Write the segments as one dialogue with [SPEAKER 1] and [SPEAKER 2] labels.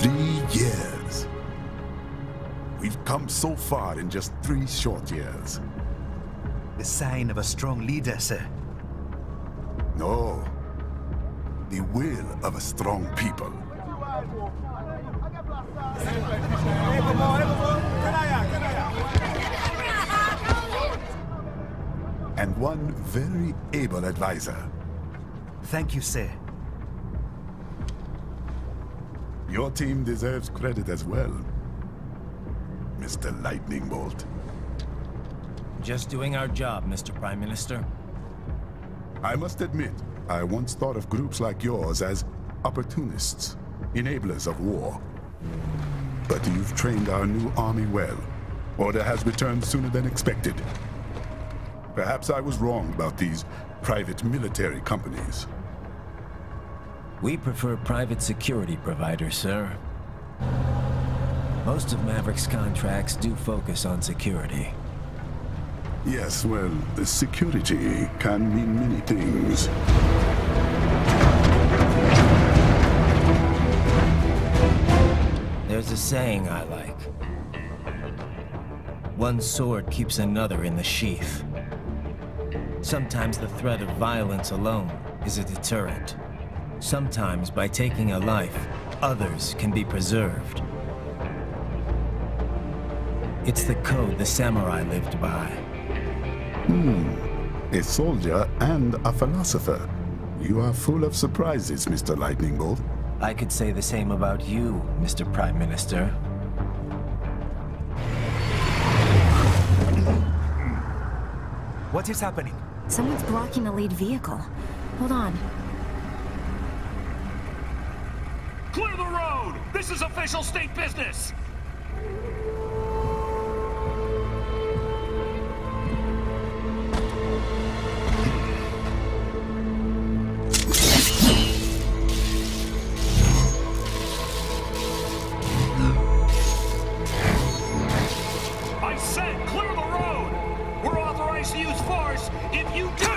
[SPEAKER 1] 3 years. We've come so far in just 3 short years.
[SPEAKER 2] The sign of a strong leader, sir.
[SPEAKER 1] No. The will of a strong people. And one very able advisor.
[SPEAKER 2] Thank you, sir.
[SPEAKER 1] Your team deserves credit as well, Mr. Lightning Bolt.
[SPEAKER 3] Just doing our job, Mr. Prime Minister.
[SPEAKER 1] I must admit, I once thought of groups like yours as opportunists, enablers of war. But you've trained our new army well. Order has returned sooner than expected. Perhaps I was wrong about these private military companies.
[SPEAKER 3] We prefer private security providers, sir. Most of Maverick's contracts do focus on security.
[SPEAKER 1] Yes, well, the security can mean many things.
[SPEAKER 3] There's a saying I like. One sword keeps another in the sheath. Sometimes the threat of violence alone is a deterrent. Sometimes by taking a life, others can be preserved. It's the code the samurai lived by.
[SPEAKER 1] A soldier and a philosopher. You are full of surprises, Mr. Lightning Bolt.
[SPEAKER 3] I could say the same about you, Mr. Prime Minister.
[SPEAKER 2] What is happening?
[SPEAKER 4] Someone's blocking the lead vehicle. Hold on.
[SPEAKER 5] Clear the road! This is official state business! I said clear the road! We're authorized to use force if you do!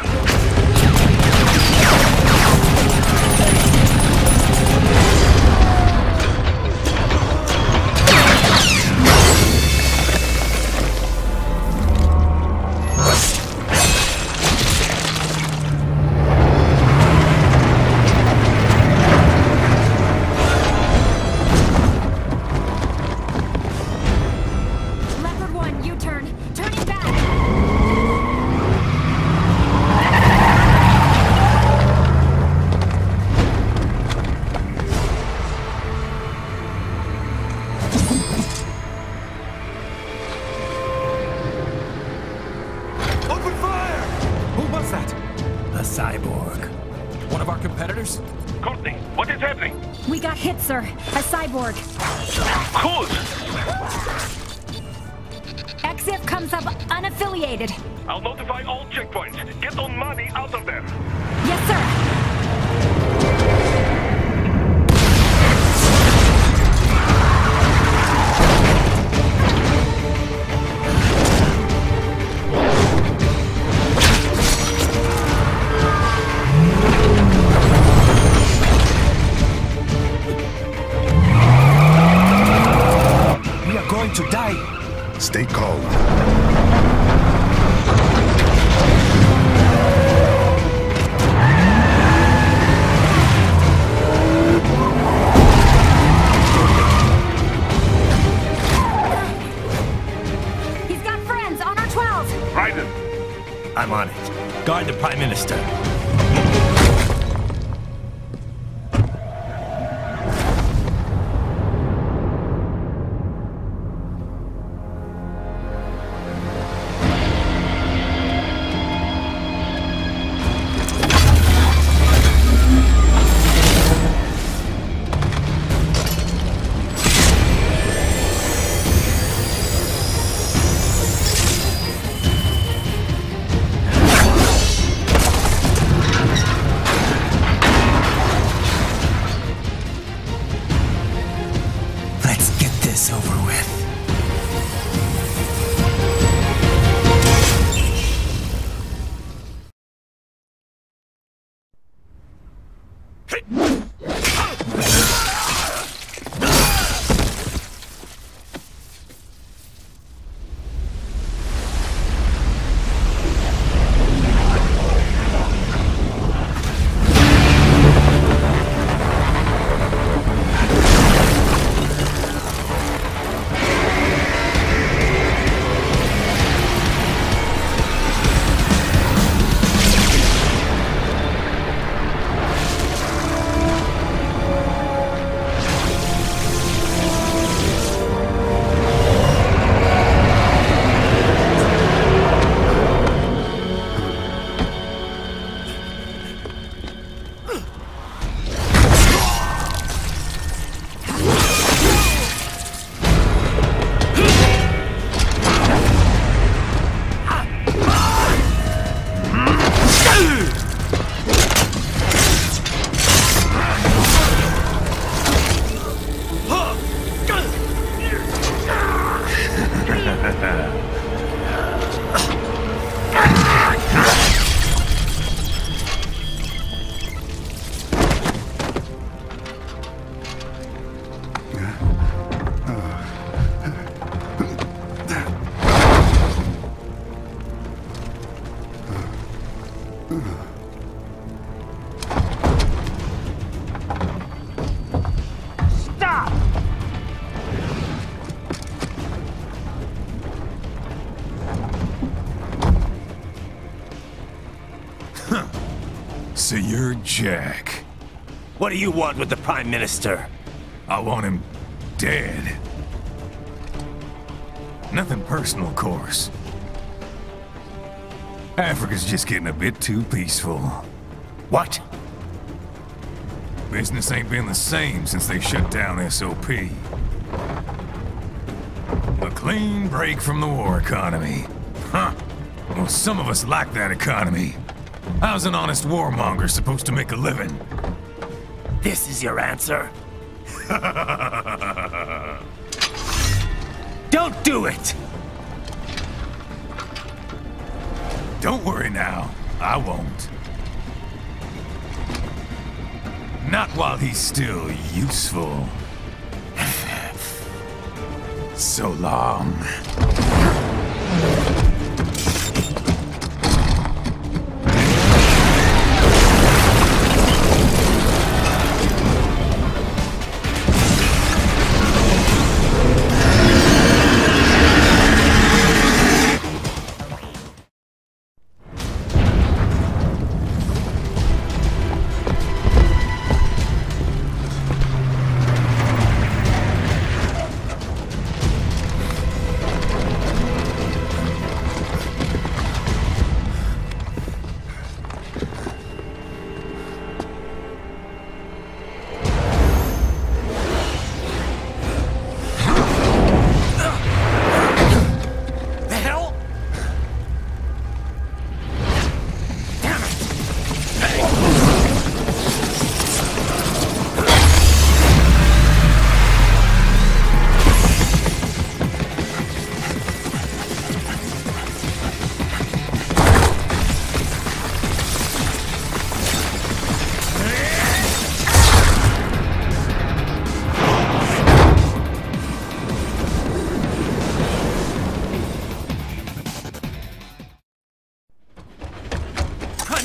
[SPEAKER 4] We got hit, sir. A cyborg.
[SPEAKER 5] Whose?
[SPEAKER 4] Exif comes up unaffiliated.
[SPEAKER 5] I'll notify all checkpoints. Get on money out of them.
[SPEAKER 4] Yes, sir.
[SPEAKER 2] To die.
[SPEAKER 1] Stay calm.
[SPEAKER 4] He's got friends on our 12.
[SPEAKER 5] Raiden.
[SPEAKER 3] I'm on it. Guard the Prime Minister.
[SPEAKER 6] You're Jack.
[SPEAKER 3] What do you want with the Prime Minister?
[SPEAKER 6] I want him dead. Nothing personal, of course. Africa's just getting a bit too peaceful.
[SPEAKER 3] What?
[SPEAKER 6] Business ain't been the same since they shut down SOP. A clean break from the war economy. Huh. Well, some of us like that economy. How's an honest warmonger supposed to make a living?
[SPEAKER 3] This is your answer? Don't do it!
[SPEAKER 6] Don't worry now. I won't. Not while he's still useful. So long.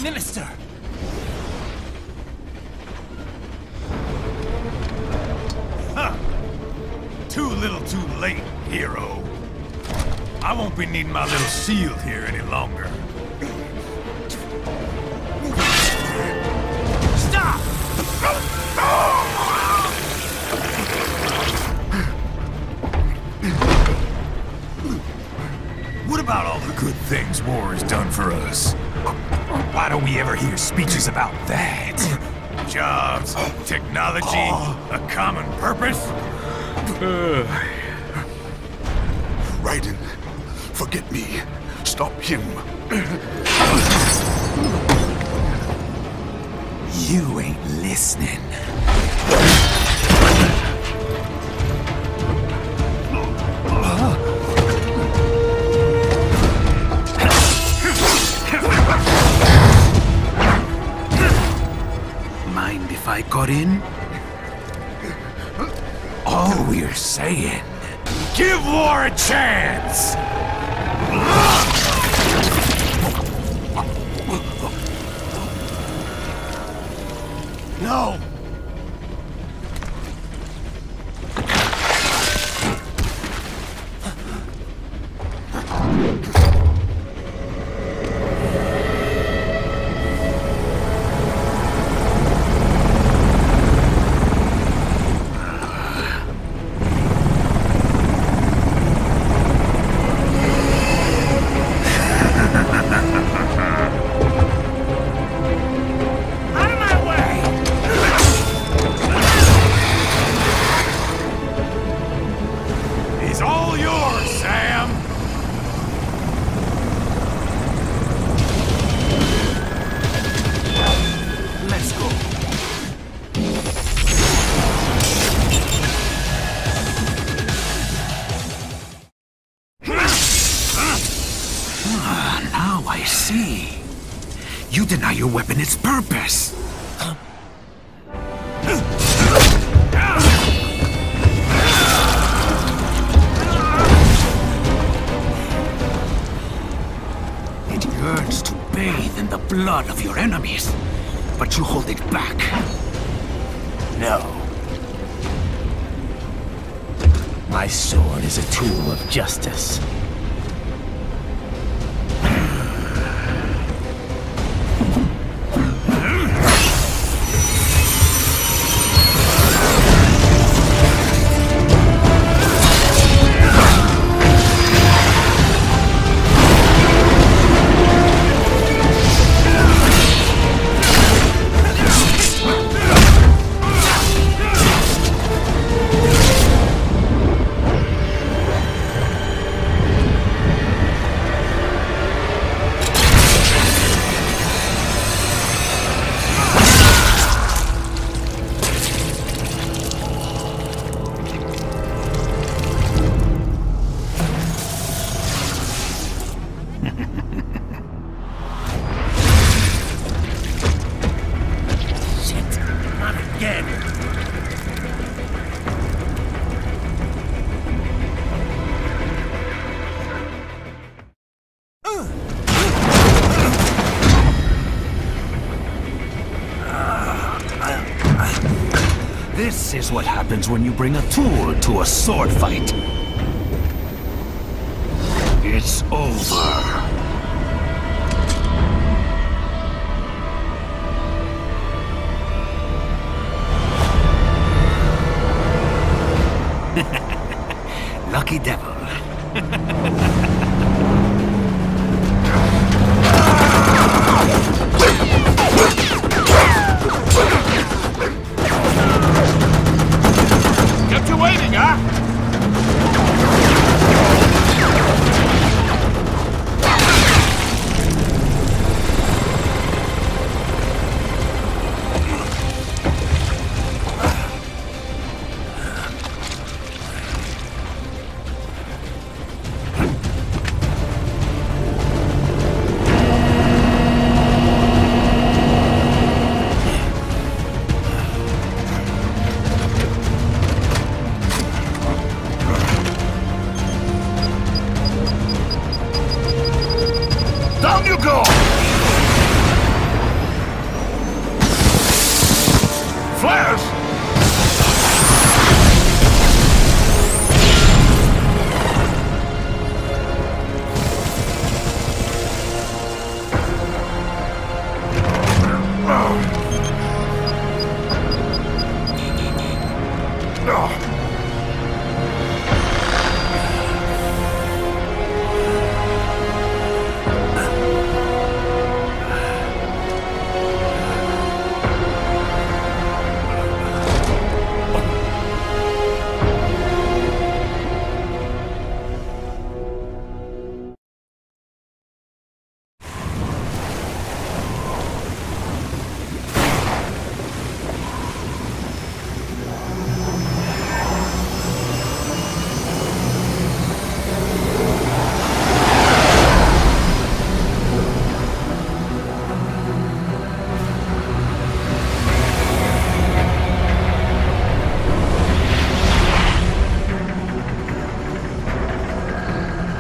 [SPEAKER 3] Minister!
[SPEAKER 6] Huh. Too little too late, hero. I won't be needing my little shield here any longer.
[SPEAKER 3] Stop!
[SPEAKER 6] What about all the good things war has done for us? Why don't we ever hear speeches about that? Jobs, technology, a common purpose?
[SPEAKER 1] Raiden, forget me. Stop him.
[SPEAKER 6] You ain't listening.
[SPEAKER 7] Mind if I got in?
[SPEAKER 6] All we're saying, give war a chance!
[SPEAKER 1] No!
[SPEAKER 7] Now I see. You deny your weapon its purpose. It yearns to bathe in the blood of your enemies, but you hold it back.
[SPEAKER 3] No. My sword is a tool of justice.
[SPEAKER 7] again! This is what happens when you bring a tool to a sword fight. It's over. Lucky devil.
[SPEAKER 5] Kept you waiting, huh? Down you go! Flares!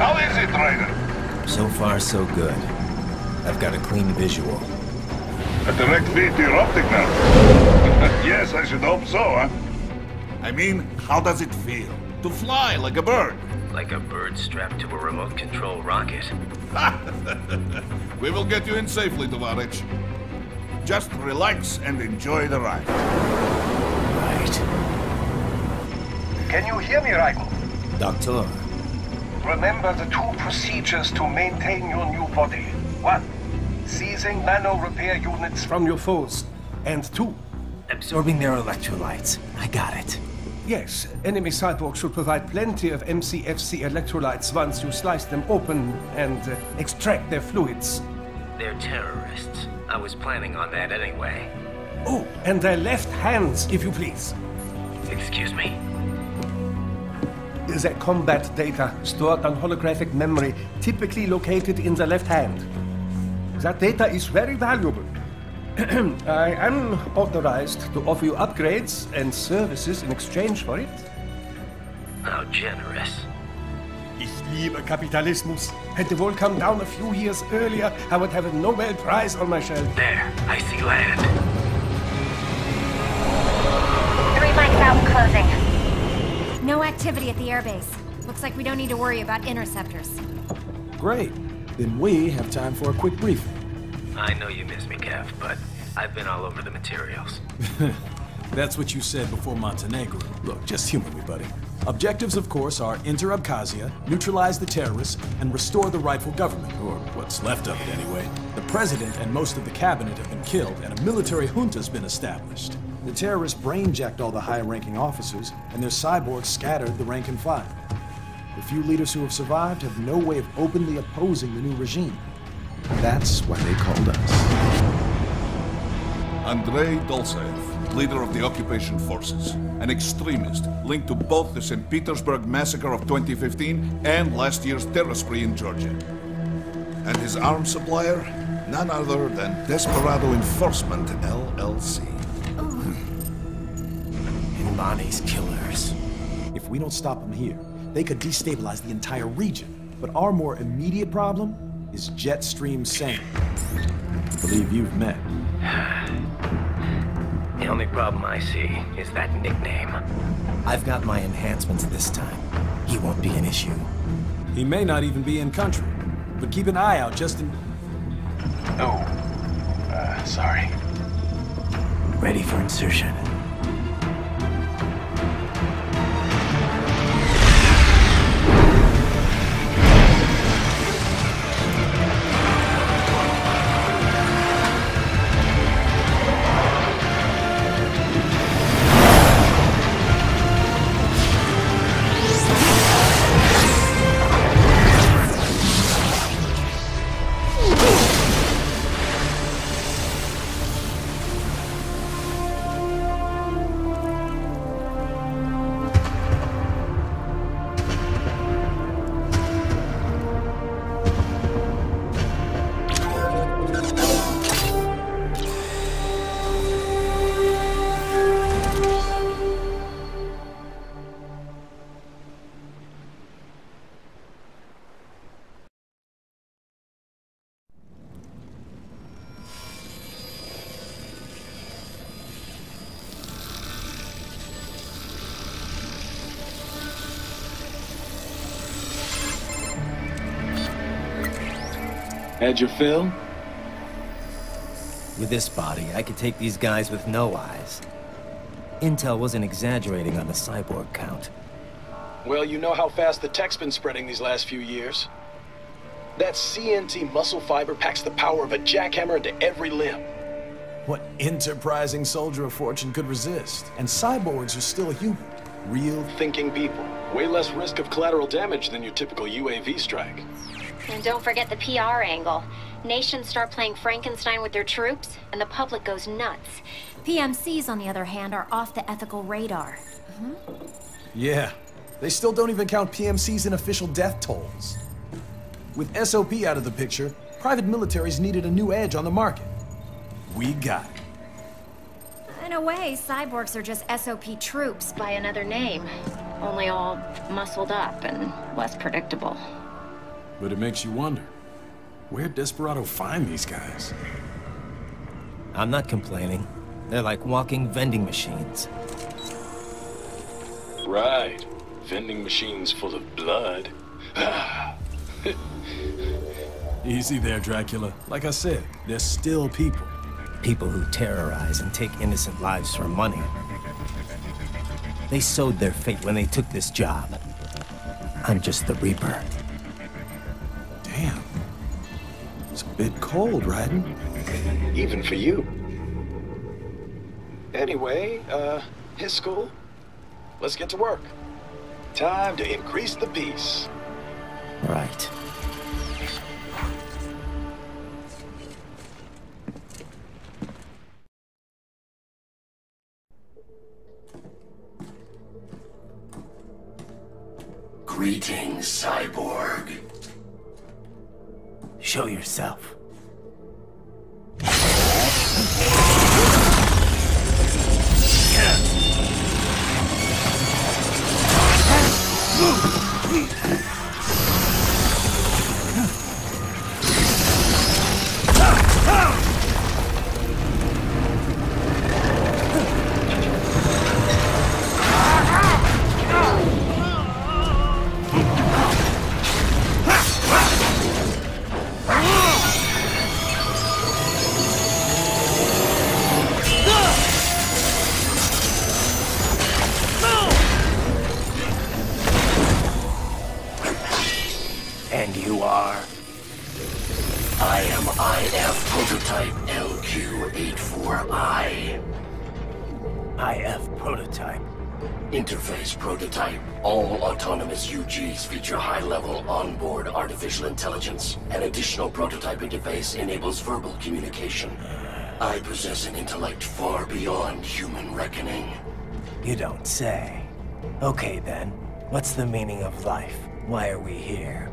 [SPEAKER 5] How is it, Ryder?
[SPEAKER 3] So far, so good. I've got a clean visual.
[SPEAKER 5] A direct feed to your optic now. Yes, I should hope so, huh? I mean, how does it feel? To fly like a bird?
[SPEAKER 3] Like a bird strapped to a remote control rocket.
[SPEAKER 5] We will get you in safely, Tovarich. Just relax and enjoy the ride.
[SPEAKER 3] Right.
[SPEAKER 8] Can you hear me, Raiko?
[SPEAKER 3] Doctor.
[SPEAKER 8] Remember the two procedures to maintain your new body. 1. Seizing nano repair units from your foes. And 2.
[SPEAKER 3] Absorbing their electrolytes. I got it.
[SPEAKER 8] Yes, enemy cyborgs should provide plenty of MCFC electrolytes once you slice them open and extract their fluids.
[SPEAKER 3] They're terrorists. I was planning on that anyway.
[SPEAKER 8] Oh, and their left hands, if you please.
[SPEAKER 3] Excuse me?
[SPEAKER 8] Their combat data stored on holographic memory, typically located in the left hand. That data is very valuable. I am authorized to offer you upgrades and services in exchange for it.
[SPEAKER 3] How generous.
[SPEAKER 8] Ich liebe Kapitalismus. Had the world come down a few years earlier, I would have a Nobel Prize on my shelf.
[SPEAKER 3] There, I see land.
[SPEAKER 4] 3 mics out, closing. No activity at the airbase. Looks like we don't need to worry about interceptors.
[SPEAKER 9] Great. Then we have time for a quick briefing.
[SPEAKER 3] I know you miss me, Kev, but I've been all over the materials.
[SPEAKER 9] That's what you said before Montenegro. Look, just humor me, buddy. Objectives, of course, are enter Abkhazia, neutralize the terrorists, and restore the rightful government, or what's left of it anyway. The president and most of the cabinet have been killed, and a military junta's been established. The terrorists brain-jacked all the high-ranking officers, and their cyborgs scattered the rank and file. The few leaders who have survived have no way of openly opposing the new regime. That's why they called us.
[SPEAKER 5] Andrei Dolzaev, leader of the occupation forces, an extremist linked to both the St. Petersburg massacre of 2015 and last year's terror spree in Georgia. And his arms supplier, none other than Desperado Enforcement, LLC.
[SPEAKER 3] Giovanni's killers.
[SPEAKER 9] If we don't stop them here, they could destabilize the entire region. But our more immediate problem is Jetstream Sane. I believe you've met.
[SPEAKER 3] The only problem I see is that nickname. I've got my enhancements this time. He won't be an issue.
[SPEAKER 9] He may not even be in country, but keep an eye out just in...
[SPEAKER 10] Oh, sorry.
[SPEAKER 3] Ready for insertion.
[SPEAKER 10] Had your fill?
[SPEAKER 3] With this body, I could take these guys with no eyes. Intel wasn't exaggerating on the cyborg count.
[SPEAKER 11] Well, you know how fast the tech's been spreading these last few years. That CNT muscle fiber packs the power of a jackhammer into every limb.
[SPEAKER 9] What enterprising soldier of fortune could resist? And cyborgs are still human. Real
[SPEAKER 11] thinking people. Way less risk of collateral damage than your typical UAV strike.
[SPEAKER 4] And don't forget the PR angle. Nations start playing Frankenstein with their troops, and the public goes nuts. PMCs, on the other hand, are off the ethical radar.
[SPEAKER 9] Yeah. They still don't even count PMCs in official death tolls. With SOP out of the picture, private militaries needed a new edge on the market. We got it.
[SPEAKER 4] In a way, cyborgs are just SOP troops by another name. Only all muscled up and less predictable.
[SPEAKER 9] But it makes you wonder, where'd Desperado find these guys?
[SPEAKER 3] I'm not complaining. They're like walking vending machines.
[SPEAKER 11] Right. Vending machines full of blood.
[SPEAKER 9] Easy there, Dracula. Like I said, they're still people.
[SPEAKER 3] People who terrorize and take innocent lives for money. They sowed their fate when they took this job. I'm just the Reaper.
[SPEAKER 9] Damn. It's a bit cold, Raiden.
[SPEAKER 11] Even for you. Anyway, his school. Let's get to work. Time to increase the peace.
[SPEAKER 3] Right.
[SPEAKER 12] Greetings, cyborg.
[SPEAKER 3] Show yourself.
[SPEAKER 12] And you are? I am IF Prototype LQ84I.
[SPEAKER 3] IF Prototype.
[SPEAKER 12] Interface Prototype. All autonomous UGs feature high-level onboard artificial intelligence. An additional prototype interface enables verbal communication. I possess an intellect far beyond human reckoning.
[SPEAKER 3] You don't say. Okay then, what's the meaning of life? Why are we here?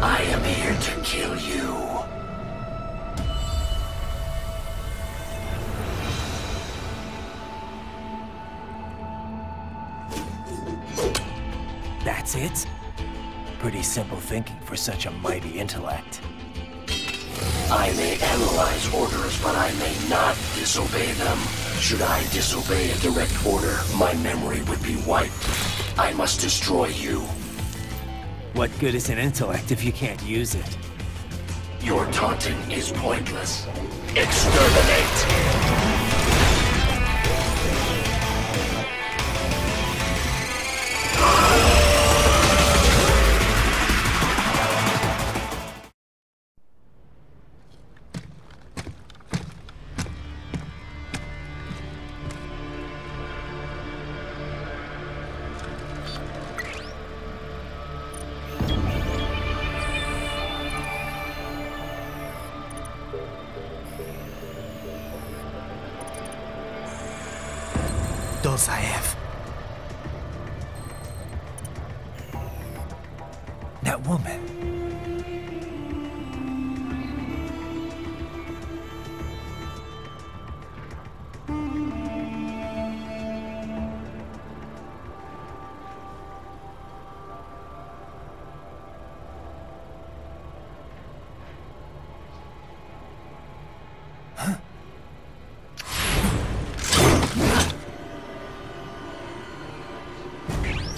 [SPEAKER 12] I am here to kill you.
[SPEAKER 3] it? Pretty simple thinking for such a mighty intellect.
[SPEAKER 12] I may analyze orders, but I may not disobey them. Should I disobey a direct order, my memory would be wiped. I must destroy you.
[SPEAKER 3] What good is an intellect if you can't use it?
[SPEAKER 12] Your taunting is pointless. Exterminate!
[SPEAKER 3] Dosaev. That woman.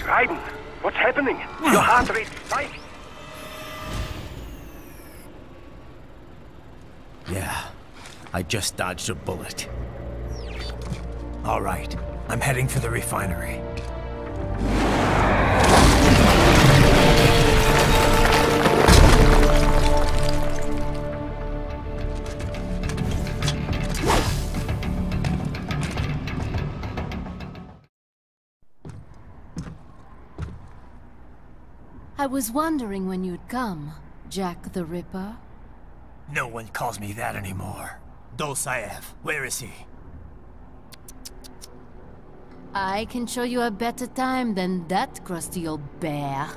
[SPEAKER 8] Raiden, what's happening? Your heart rate spiked.
[SPEAKER 3] Yeah, I just dodged a bullet. All right, I'm heading for the refinery.
[SPEAKER 13] I was wondering when you'd come, Jack the Ripper.
[SPEAKER 3] No one calls me that anymore. Dosaev, where is he?
[SPEAKER 13] I can show you a better time than that crusty old bear.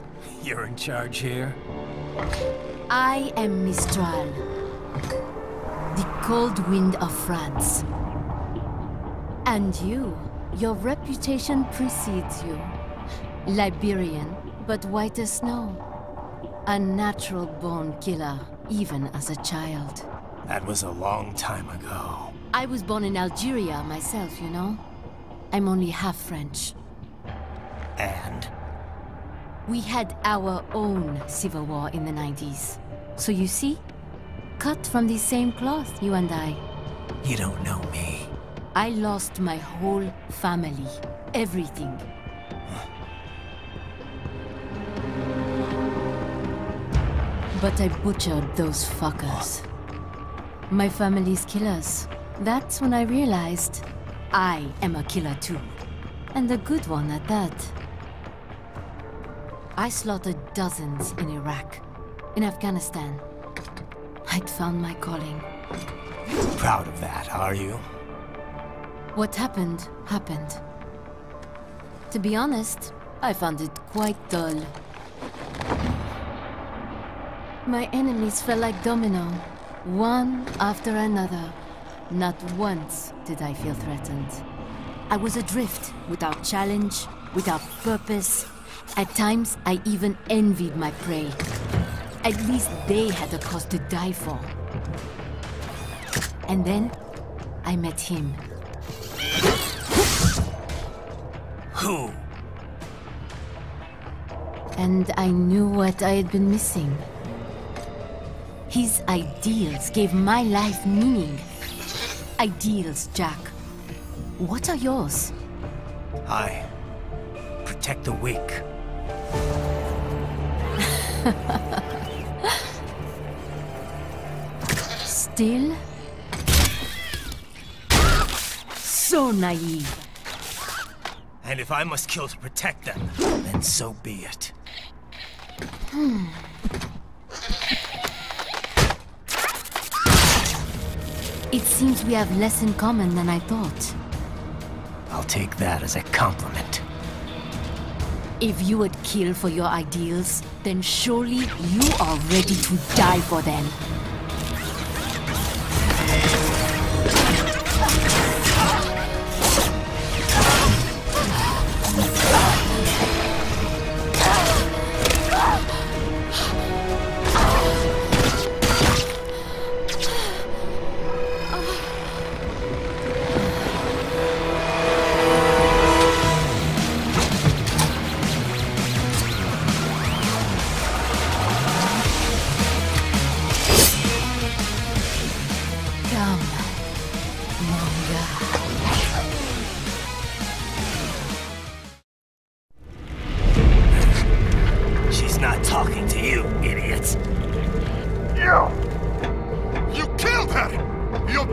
[SPEAKER 3] You're in charge here?
[SPEAKER 13] I am Mistral, the cold wind of France. And you, your reputation precedes you. Liberian, but white as snow. A natural-born killer, even as a child.
[SPEAKER 3] That was a long time ago.
[SPEAKER 13] I was born in Algeria myself, you know. I'm only half French.
[SPEAKER 3] And?
[SPEAKER 13] We had our own civil war in the 90s. So you see? Cut from the same cloth, you and I.
[SPEAKER 3] You don't know me.
[SPEAKER 13] I lost my whole family. Everything. But I butchered those fuckers. My family's killers. That's when I realized I am a killer too. And a good one at that. I slaughtered dozens in Iraq, in Afghanistan. I'd found my calling.
[SPEAKER 3] Proud of that, are you?
[SPEAKER 13] What happened, happened. To be honest, I found it quite dull. My enemies fell like domino, one after another. Not once did I feel threatened. I was adrift, without challenge, without purpose. At times, I even envied my prey. At least they had a cause to die for. And then, I met him.
[SPEAKER 3] Who?
[SPEAKER 13] And I knew what I had been missing. His ideals gave my life meaning. Ideals, Jack. What are yours?
[SPEAKER 3] I protect the weak.
[SPEAKER 13] Still? So naive.
[SPEAKER 3] And if I must kill to protect them, then so be it.
[SPEAKER 13] It seems we have less in common than I thought.
[SPEAKER 3] I'll take that as a compliment.
[SPEAKER 13] If you would kill for your ideals, then surely you are ready to die for them.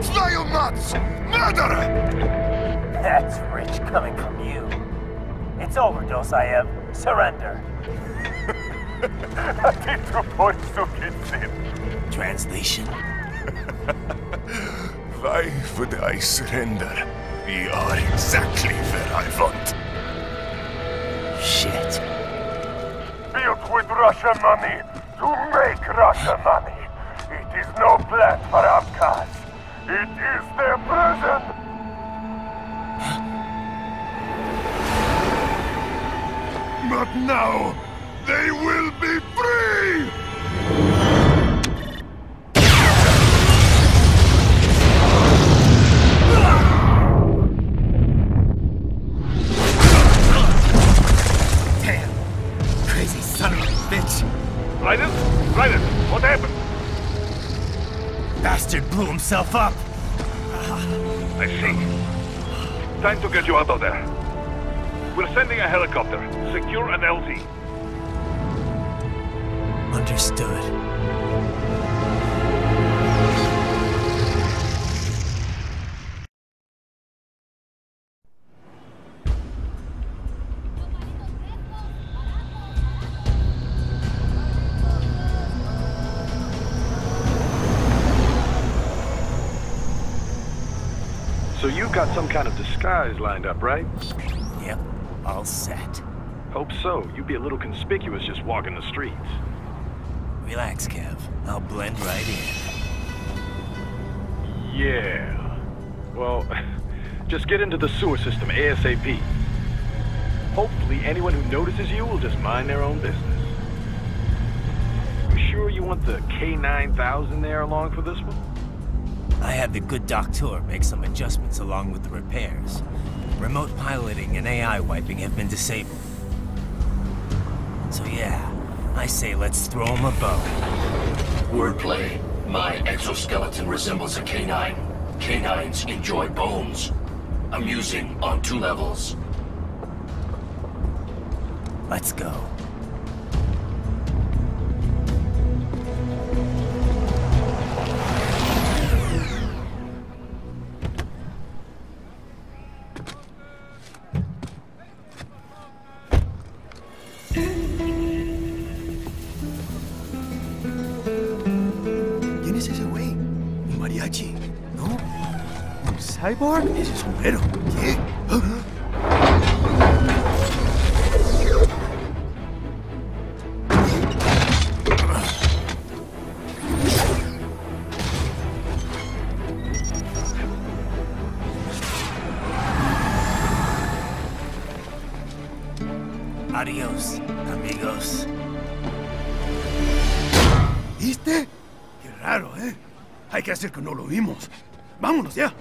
[SPEAKER 6] Fly you nuts! Murderer!
[SPEAKER 3] That's rich coming from you. It's overdose, I have. Surrender. Translation?
[SPEAKER 6] Why would I surrender? We are exactly where I want.
[SPEAKER 3] Shit.
[SPEAKER 6] Built with Russian money to make Russian money. It is no plan for Abkhaz. It is their prison. But now, they will be free!
[SPEAKER 3] Damn! Crazy son of a bitch!
[SPEAKER 6] Raiden? Raiden, what happened?
[SPEAKER 3] Bastard blew himself up!
[SPEAKER 6] I see. Time to get you out of there. We're sending a helicopter. Secure an LZ.
[SPEAKER 3] Understood.
[SPEAKER 10] So you've got some kind of disguise lined up, right?
[SPEAKER 3] Yep, all set.
[SPEAKER 10] Hope so. You'd be a little conspicuous just walking the streets.
[SPEAKER 3] Relax, Kev. I'll blend right in.
[SPEAKER 10] Yeah. Well, just get into the sewer system ASAP. Hopefully anyone who notices you will just mind their own business. You sure you want the K9000 there along for this one?
[SPEAKER 3] I had the good doctor make some adjustments along with the repairs. Remote piloting and AI wiping have been disabled. So yeah, I say let's throw him a bone.
[SPEAKER 12] Wordplay. My exoskeleton resembles a canine. Canines enjoy bones. Amusing on 2 levels.
[SPEAKER 3] Let's go.
[SPEAKER 8] ¿Quién es ese güey? ¿Un mariachi? ¿No? ¿Un cyborg? Ese sombrero. ¿Qué?
[SPEAKER 3] Adiós, amigos.
[SPEAKER 8] ¿Viste? Qué raro, ¿eh? Hay que hacer que no lo vimos. Vámonos ya.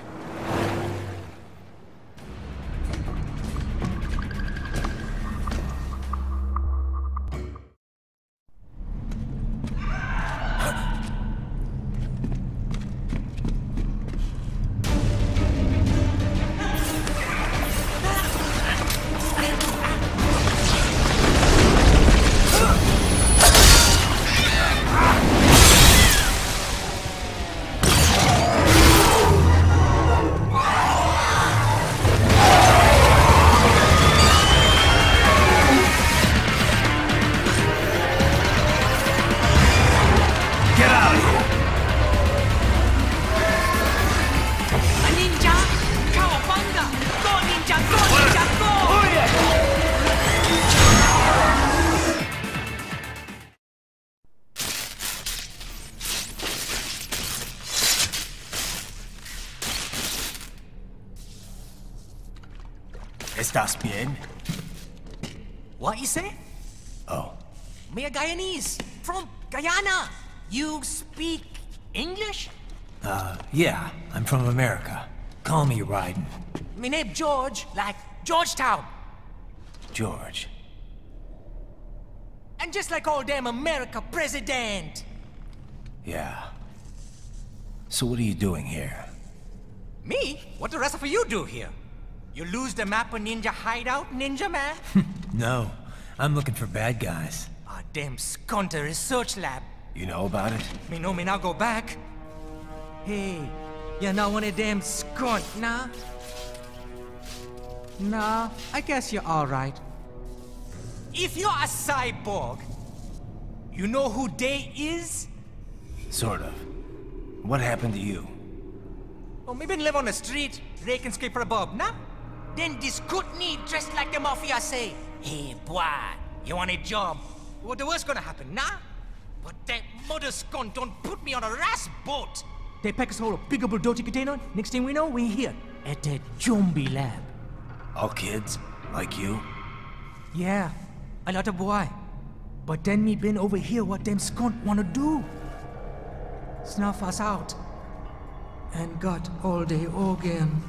[SPEAKER 3] ¿Estás bien?
[SPEAKER 14] What you say?
[SPEAKER 3] Oh.
[SPEAKER 14] Me a Guyanese from Guyana. You speak English?
[SPEAKER 3] Yeah, I'm from America. Call me Raiden.
[SPEAKER 14] Me name George, like Georgetown.
[SPEAKER 3] George.
[SPEAKER 14] And just like all damn America president.
[SPEAKER 3] Yeah. So what are you doing here?
[SPEAKER 14] Me? What the rest of you do here? You lose the map of Ninja Hideout, Ninja Man?
[SPEAKER 3] No, I'm looking for bad guys.
[SPEAKER 14] Ah, damn Skunter research lab.
[SPEAKER 3] You know about it?
[SPEAKER 14] Me know me now go back. Hey, You're not one of them skunt, nah? Nah, I guess you're alright. If you're a cyborg, you know who they is?
[SPEAKER 3] Sort of. What happened to you?
[SPEAKER 14] Oh, maybe live on the street, rake and scrape for a bob, nah? Then this good need dressed like the mafia say, hey boy, you want a job? What the worst gonna happen, nah? But that mother skunt don't put me on a ras boat. They pack us all a big old dirty container. Next thing we know, we're here at that zombie lab.
[SPEAKER 3] All kids? Like you?
[SPEAKER 14] Yeah, a lot of boy. But then me been over here what them skunt wanna do. Snuff us out. And got all the organ.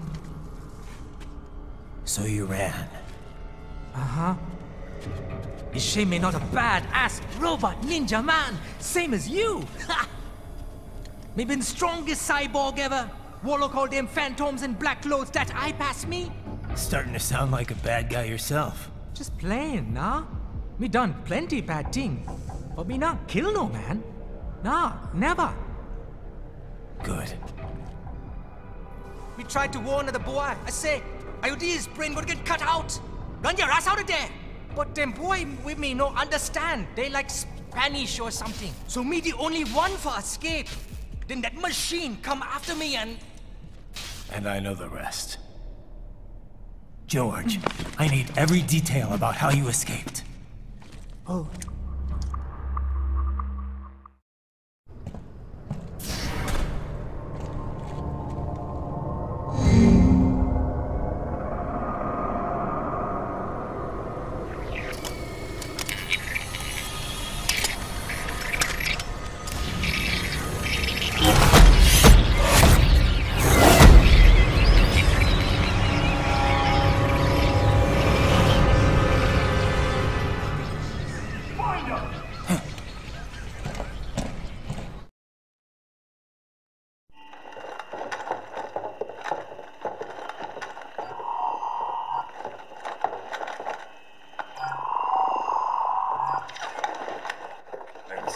[SPEAKER 3] So you ran?
[SPEAKER 14] Uh-huh. Is she me not a bad-ass robot ninja man, same as you? Ha! Me been strongest cyborg ever. Warlock all them phantoms in black clothes that eye pass me.
[SPEAKER 3] Starting to sound like a bad guy yourself.
[SPEAKER 14] Just playing, nah? Me done plenty bad thing. But me not kill no man. Nah, never.
[SPEAKER 3] Good.
[SPEAKER 14] We tried to warn the boy. I say, IOD's brain gonna get cut out. Run your ass out of there. But them boy with me no understand. They like Spanish or something. So me the only one for escape. Then that machine come after me and...
[SPEAKER 3] And I know the rest. George, I need every detail about how you escaped.
[SPEAKER 14] Oh.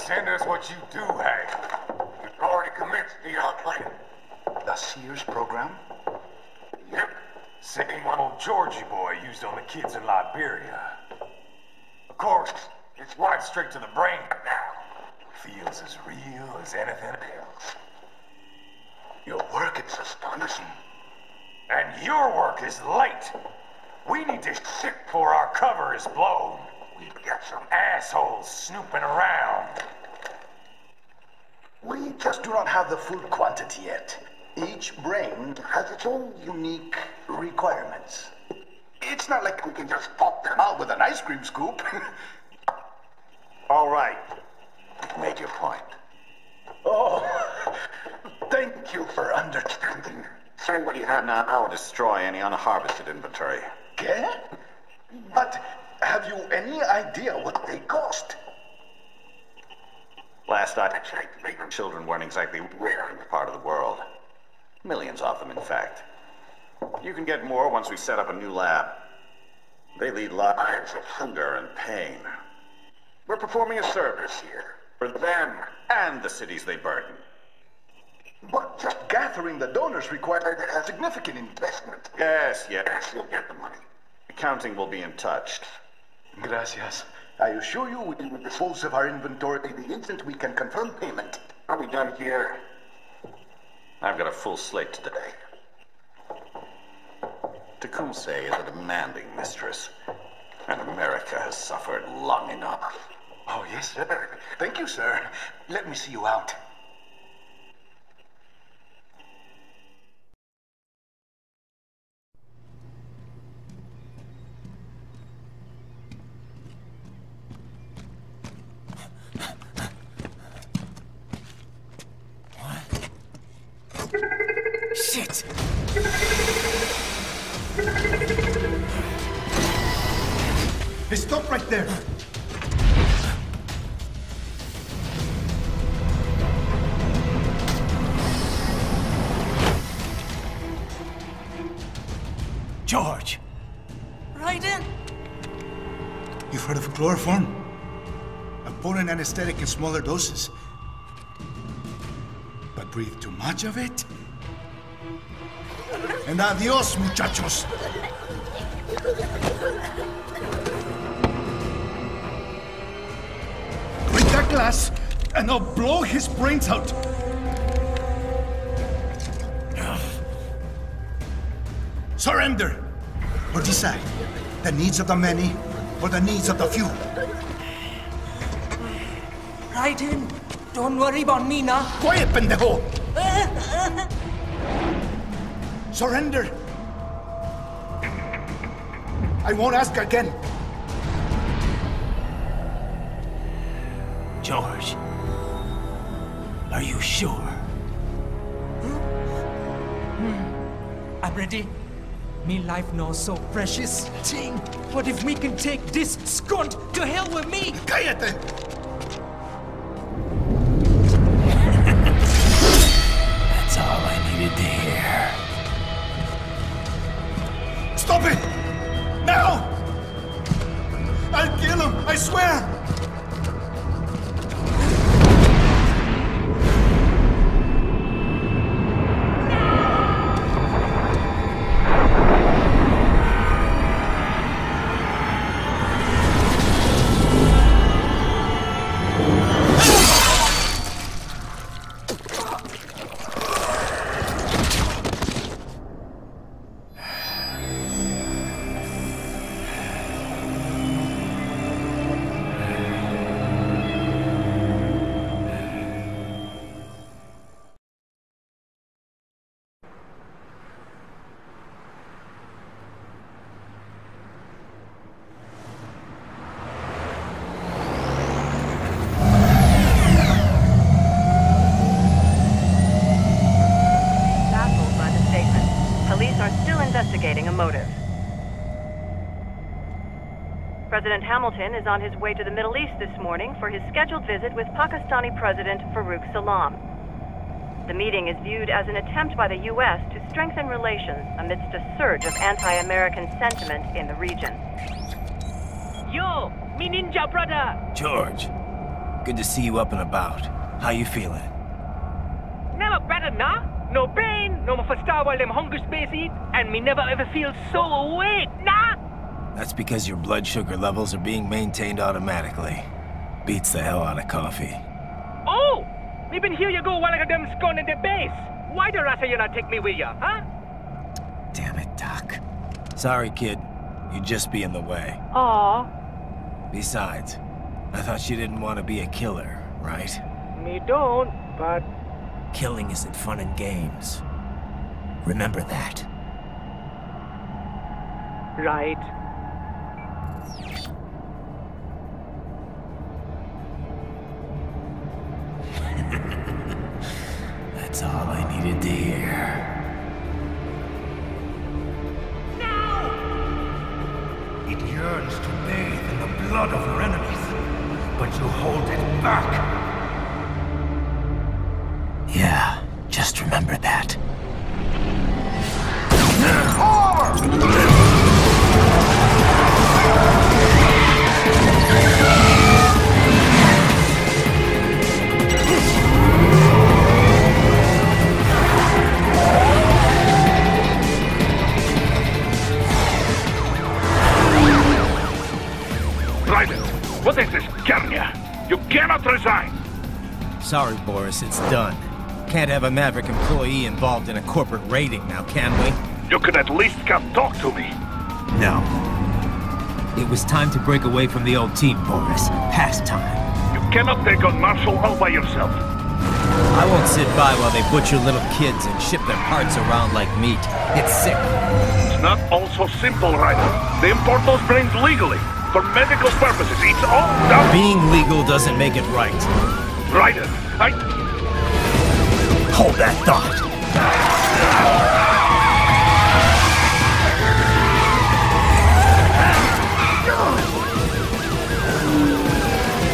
[SPEAKER 6] Send us what you do have. You've already commenced the outline.
[SPEAKER 15] The Sears program?
[SPEAKER 6] Yep. Same one old Georgie boy used on the kids in Liberia. Of course, it's right straight to the brain now. Feels as real as anything else.
[SPEAKER 15] Your work is astonishing.
[SPEAKER 6] And your work is late. We need this shit before our cover is blown. We've got some assholes snooping around.
[SPEAKER 15] We just do not have the full quantity yet. Each brain has its own unique requirements. It's not like we can just pop them out with an ice cream scoop.
[SPEAKER 6] All right. You've made your point.
[SPEAKER 15] Oh, thank you for understanding.
[SPEAKER 16] Send what you have now, or destroy any unharvested inventory.
[SPEAKER 15] Okay? But have you any idea what they cost?
[SPEAKER 16] Last I checked, children weren't exactly rare in this part of the world. Millions of them, in fact. You can get more once we set up a new lab. They lead lives of hunger and pain. We're performing a service here for them and the cities they burden.
[SPEAKER 15] But just gathering the donors required a significant investment.
[SPEAKER 16] Yes, you'll get the money. Accounting will be in touch.
[SPEAKER 15] Gracias. I assure you we will dispose of our inventory the instant we can confirm payment.
[SPEAKER 16] Are we done here? I've got a full slate today. Tecumseh is a demanding mistress, and America has suffered long enough.
[SPEAKER 15] Oh, yes, sir. Thank you, sir. Let me see you out.
[SPEAKER 3] Shit!
[SPEAKER 17] Hey, stop right there!
[SPEAKER 3] George!
[SPEAKER 14] Right in!
[SPEAKER 17] You've heard of chloroform? A potent anesthetic in smaller doses. But breathe too much of it, And adios, muchachos. Break that glass, and I'll blow his brains out. Surrender, or decide the needs of the many or the needs of the few.
[SPEAKER 14] Raiden, don't worry about me now.
[SPEAKER 17] Quiet, pendejo! Surrender. I won't ask again.
[SPEAKER 3] George, are you sure?
[SPEAKER 14] I'm ready. Me life now so precious. Ting, what if we can take this skunt to hell with me?
[SPEAKER 17] Cállate!
[SPEAKER 3] That's all I needed to hear.
[SPEAKER 17] Stop it! Now! I'll kill him, I swear!
[SPEAKER 18] Investigating a motive. President Hamilton is on his way to the Middle East this morning for his scheduled visit with Pakistani President Farouk Salam. The meeting is viewed as an attempt by the U.S. to strengthen relations amidst a surge of anti-American sentiment in the region.
[SPEAKER 19] Yo, me ninja brother!
[SPEAKER 3] George, good to see you up and about. How you feeling?
[SPEAKER 19] Never better, nah? No pain, no more faster while them hunger space eat, and me never ever feel so awake, nah?
[SPEAKER 3] That's because your blood sugar levels are being maintained automatically. Beats the hell out of coffee.
[SPEAKER 19] Oh! Me been here you go while I got them scone in the base. Why the rasa you not take me with ya, huh?
[SPEAKER 3] Damn it, Doc. Sorry, kid. You'd just be in the way.
[SPEAKER 19] Aw.
[SPEAKER 3] Besides, I thought you didn't want to be a killer, right?
[SPEAKER 19] Me don't, but...
[SPEAKER 3] Killing isn't fun and games. Remember that.
[SPEAKER 19] Right.
[SPEAKER 3] That's all I needed to hear.
[SPEAKER 7] It yearns to bathe in the blood of your enemies, but you hold it back.
[SPEAKER 3] Yeah, just remember that.
[SPEAKER 10] Raiden, what is this, Kenya? You cannot resign!
[SPEAKER 3] Sorry, Boris, it's done. Can't have a Maverick employee involved in a corporate raiding now, can we?
[SPEAKER 10] You could at least come talk to me.
[SPEAKER 3] No. It was time to break away from the old team, Boris. Past time.
[SPEAKER 10] You cannot take on Marshall all by yourself.
[SPEAKER 3] I won't sit by while they butcher little kids and ship their parts around like meat. It's sick.
[SPEAKER 10] It's not all so simple, Raiden. They import those brains legally. For medical purposes, it's all done.
[SPEAKER 3] Being legal doesn't make it right.
[SPEAKER 10] Raiden,
[SPEAKER 3] Hold that thought.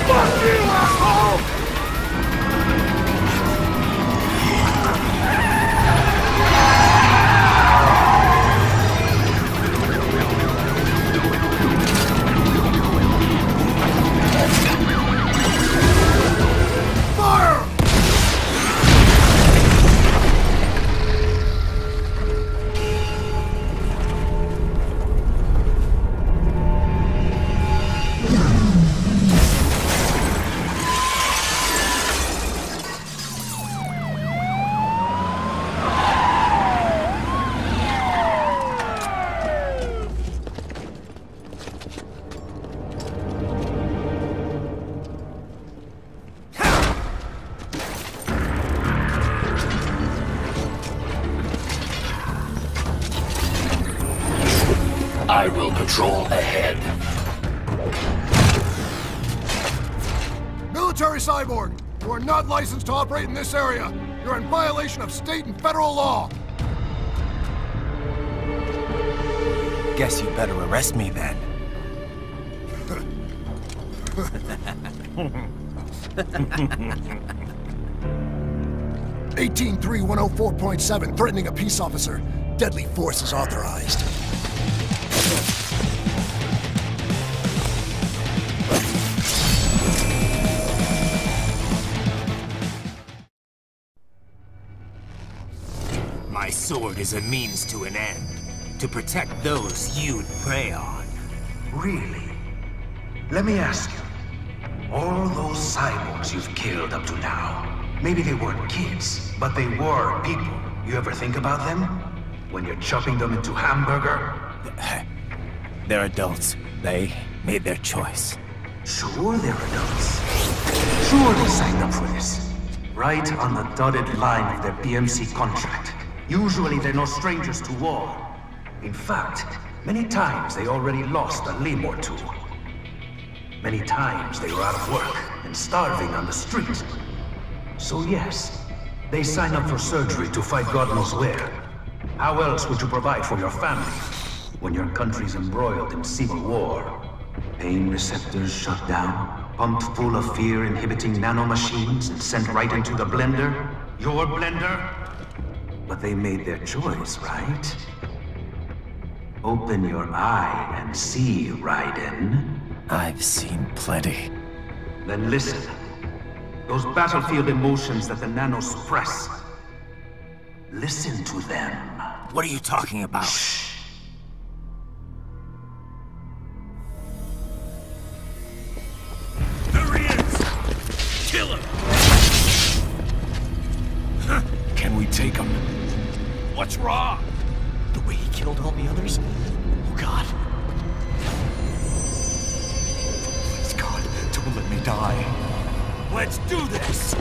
[SPEAKER 10] Fuck you, asshole!
[SPEAKER 12] I will patrol ahead.
[SPEAKER 20] Military cyborg, you are not licensed to operate in this area. You're in violation of state and federal law.
[SPEAKER 3] Guess you better arrest me then.
[SPEAKER 20] 183-104.7, threatening a peace officer. Deadly force is authorized.
[SPEAKER 3] My sword is a means to an end. To protect those you'd prey on.
[SPEAKER 7] Really? Let me ask you. All those cyborgs you've killed up to now, maybe they weren't kids, but they were people. You ever think about them? When you're chopping them into hamburger?
[SPEAKER 3] They're adults. They made their choice.
[SPEAKER 7] Sure they're adults. Sure they signed up for this. Right on the dotted line of their BMC contract. Usually they're no strangers to war. In fact, many times they already lost a limb or two. Many times they were out of work and starving on the street. So yes, they sign up for surgery to fight God knows where. How else would you provide for your family when your country's embroiled in civil war? Pain receptors shut down, pumped full of fear-inhibiting nanomachines and sent right into the blender? Your blender? But they made their choice, right? Open your eye and see, Raiden.
[SPEAKER 3] I've seen plenty.
[SPEAKER 7] Then listen. Those battlefield emotions that the nanos suppress. Listen to them.
[SPEAKER 3] What are you talking about?
[SPEAKER 7] Shh.
[SPEAKER 3] There he is! Kill him!
[SPEAKER 9] Can we take him?
[SPEAKER 3] What's wrong?
[SPEAKER 9] The way he killed all the others? Oh God. Please God, don't let me die.
[SPEAKER 3] Let's do this!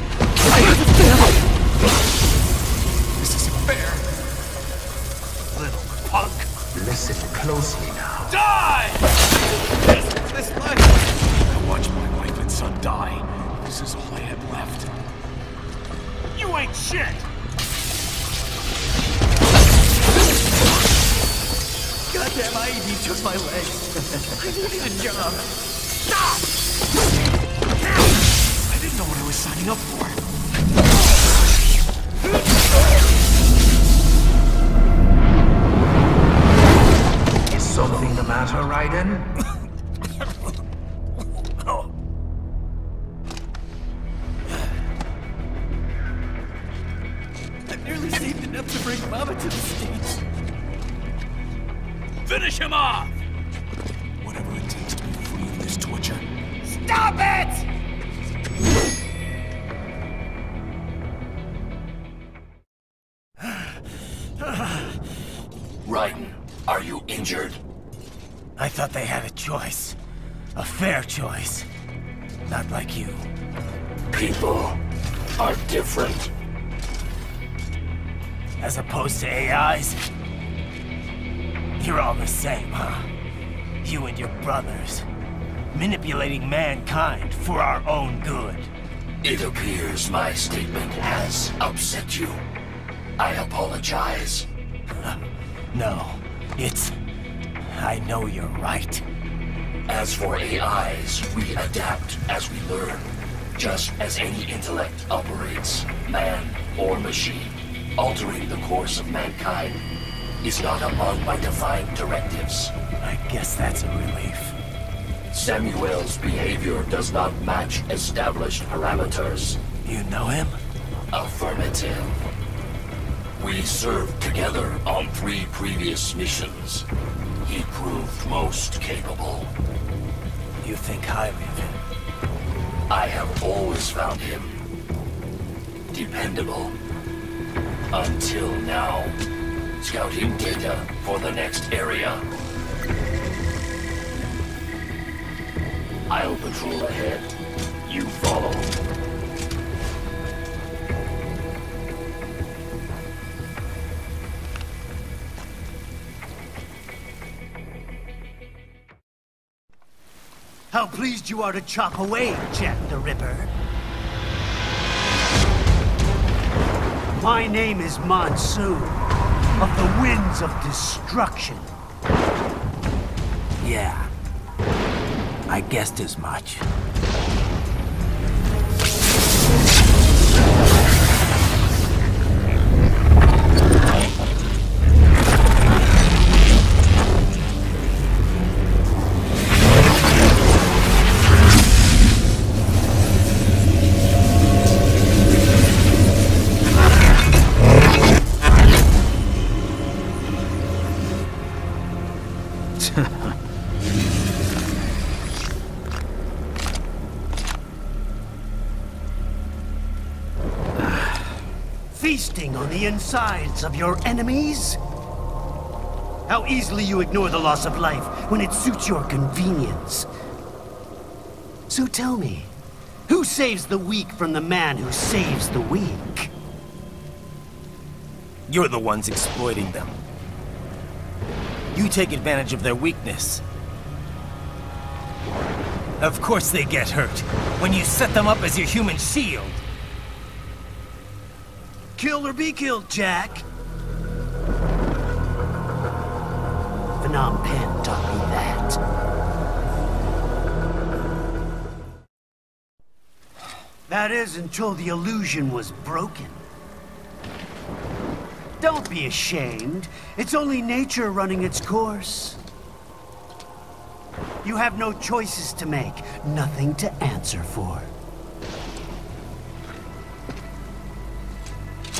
[SPEAKER 9] This isn't fair.
[SPEAKER 3] Little punk!
[SPEAKER 7] Listen closely now.
[SPEAKER 3] Die! This life!
[SPEAKER 9] I watched my wife and son die. This is all I had left.
[SPEAKER 3] You ain't shit! Goddamn IED took my legs. I needed a job. Stop!
[SPEAKER 9] I didn't know what I was signing up for.
[SPEAKER 7] Is something the matter, Raiden?
[SPEAKER 3] I've nearly saved enough to bring Mama to the States. Finish him off!
[SPEAKER 9] Whatever it takes to be free of this torture.
[SPEAKER 3] Stop it!
[SPEAKER 12] Raiden, are you injured?
[SPEAKER 3] I thought they had a choice. A fair choice. Not like you.
[SPEAKER 12] People are different.
[SPEAKER 3] As opposed to AIs? You're all the same, huh? You and your brothers. Manipulating mankind for our own good.
[SPEAKER 12] It appears my statement has upset you. I apologize.
[SPEAKER 3] No, it's... I know you're right.
[SPEAKER 12] As for AIs, we adapt as we learn. Just as any intellect operates, man or machine. Altering the course of mankind is not among my defined directives.
[SPEAKER 3] I guess that's a relief.
[SPEAKER 12] Samuel's behavior does not match established parameters.
[SPEAKER 3] You know him?
[SPEAKER 12] Affirmative. We served together on 3 previous missions. He proved most capable.
[SPEAKER 3] You think highly of him?
[SPEAKER 12] I have always found him dependable. Until now. Scouting data for the next area. I'll patrol ahead. You follow.
[SPEAKER 21] How pleased you are to chop away, Jack the Ripper. My name is Monsoon, of the Winds of Destruction.
[SPEAKER 22] Yeah, I guessed as much.
[SPEAKER 21] Feasting on the insides of your enemies? How easily you ignore the loss of life when it suits your convenience. So tell me, who saves the weak from the man who saves the weak?
[SPEAKER 3] You're the ones exploiting them. You take advantage of their weakness. Of course they get hurt when you set them up as your human shield.
[SPEAKER 21] Kill or be killed, Jack. Phnom Penh taught me that. That is until the illusion was broken. Don't be ashamed. It's only nature running its course. You have no choices to make, nothing to answer for.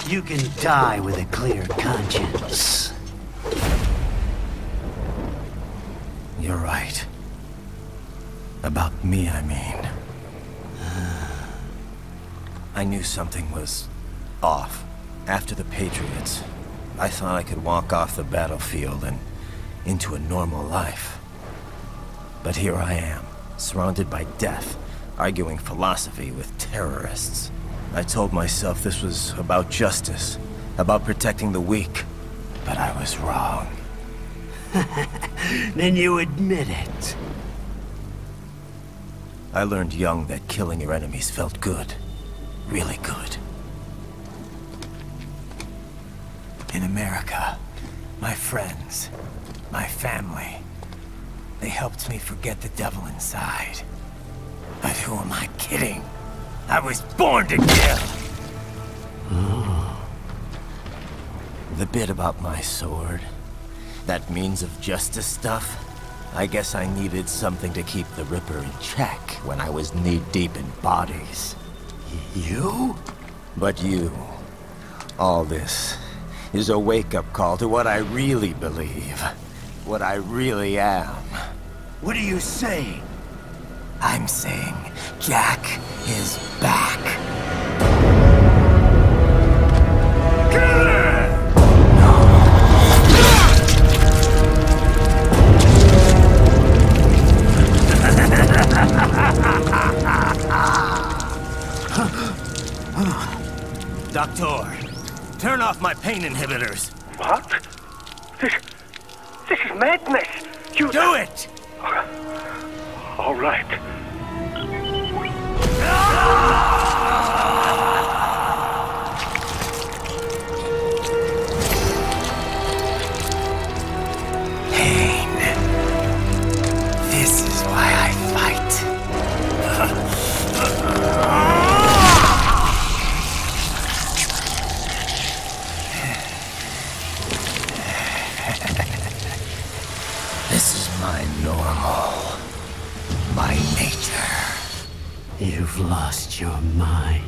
[SPEAKER 21] You can die with a clear conscience.
[SPEAKER 3] You're right. About me, I mean. I knew something was off. After the Patriots, I thought I could walk off the battlefield and into a normal life. But here I am, surrounded by death, arguing philosophy with terrorists. I told myself this was about justice, about protecting the weak, but I was wrong.
[SPEAKER 21] Then you admit it.
[SPEAKER 3] I learned young that killing your enemies felt good. Really good. In America, my friends, my family, they helped me forget the devil inside. But who am I kidding? I was born to kill! The bit about my sword, that means of justice stuff, I guess I needed something to keep the Ripper in check when I was knee-deep in bodies.
[SPEAKER 21] You?
[SPEAKER 3] But you, all this, is a wake-up call to what I really believe. What I really am.
[SPEAKER 21] What are you saying?
[SPEAKER 3] I'm saying Jack is back. Doctor, turn off my pain inhibitors.
[SPEAKER 19] What? This is madness. You
[SPEAKER 3] do it!
[SPEAKER 19] All right.
[SPEAKER 3] Pain. This is why I fight. This is my normal. My nature.
[SPEAKER 21] You've lost your mind.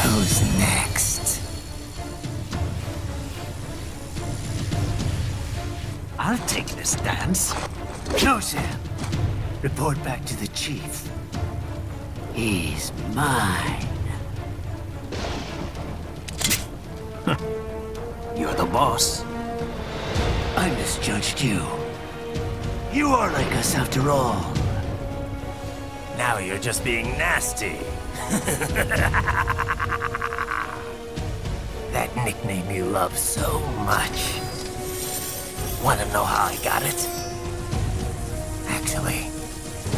[SPEAKER 3] Who's next?
[SPEAKER 21] I'll take this dance. No, Sam. Report back to the chief. He's mine. You're the boss. I misjudged you. You are like us after all.
[SPEAKER 3] Now you're just being nasty. That nickname you love so much. Want to know how I got it? Actually,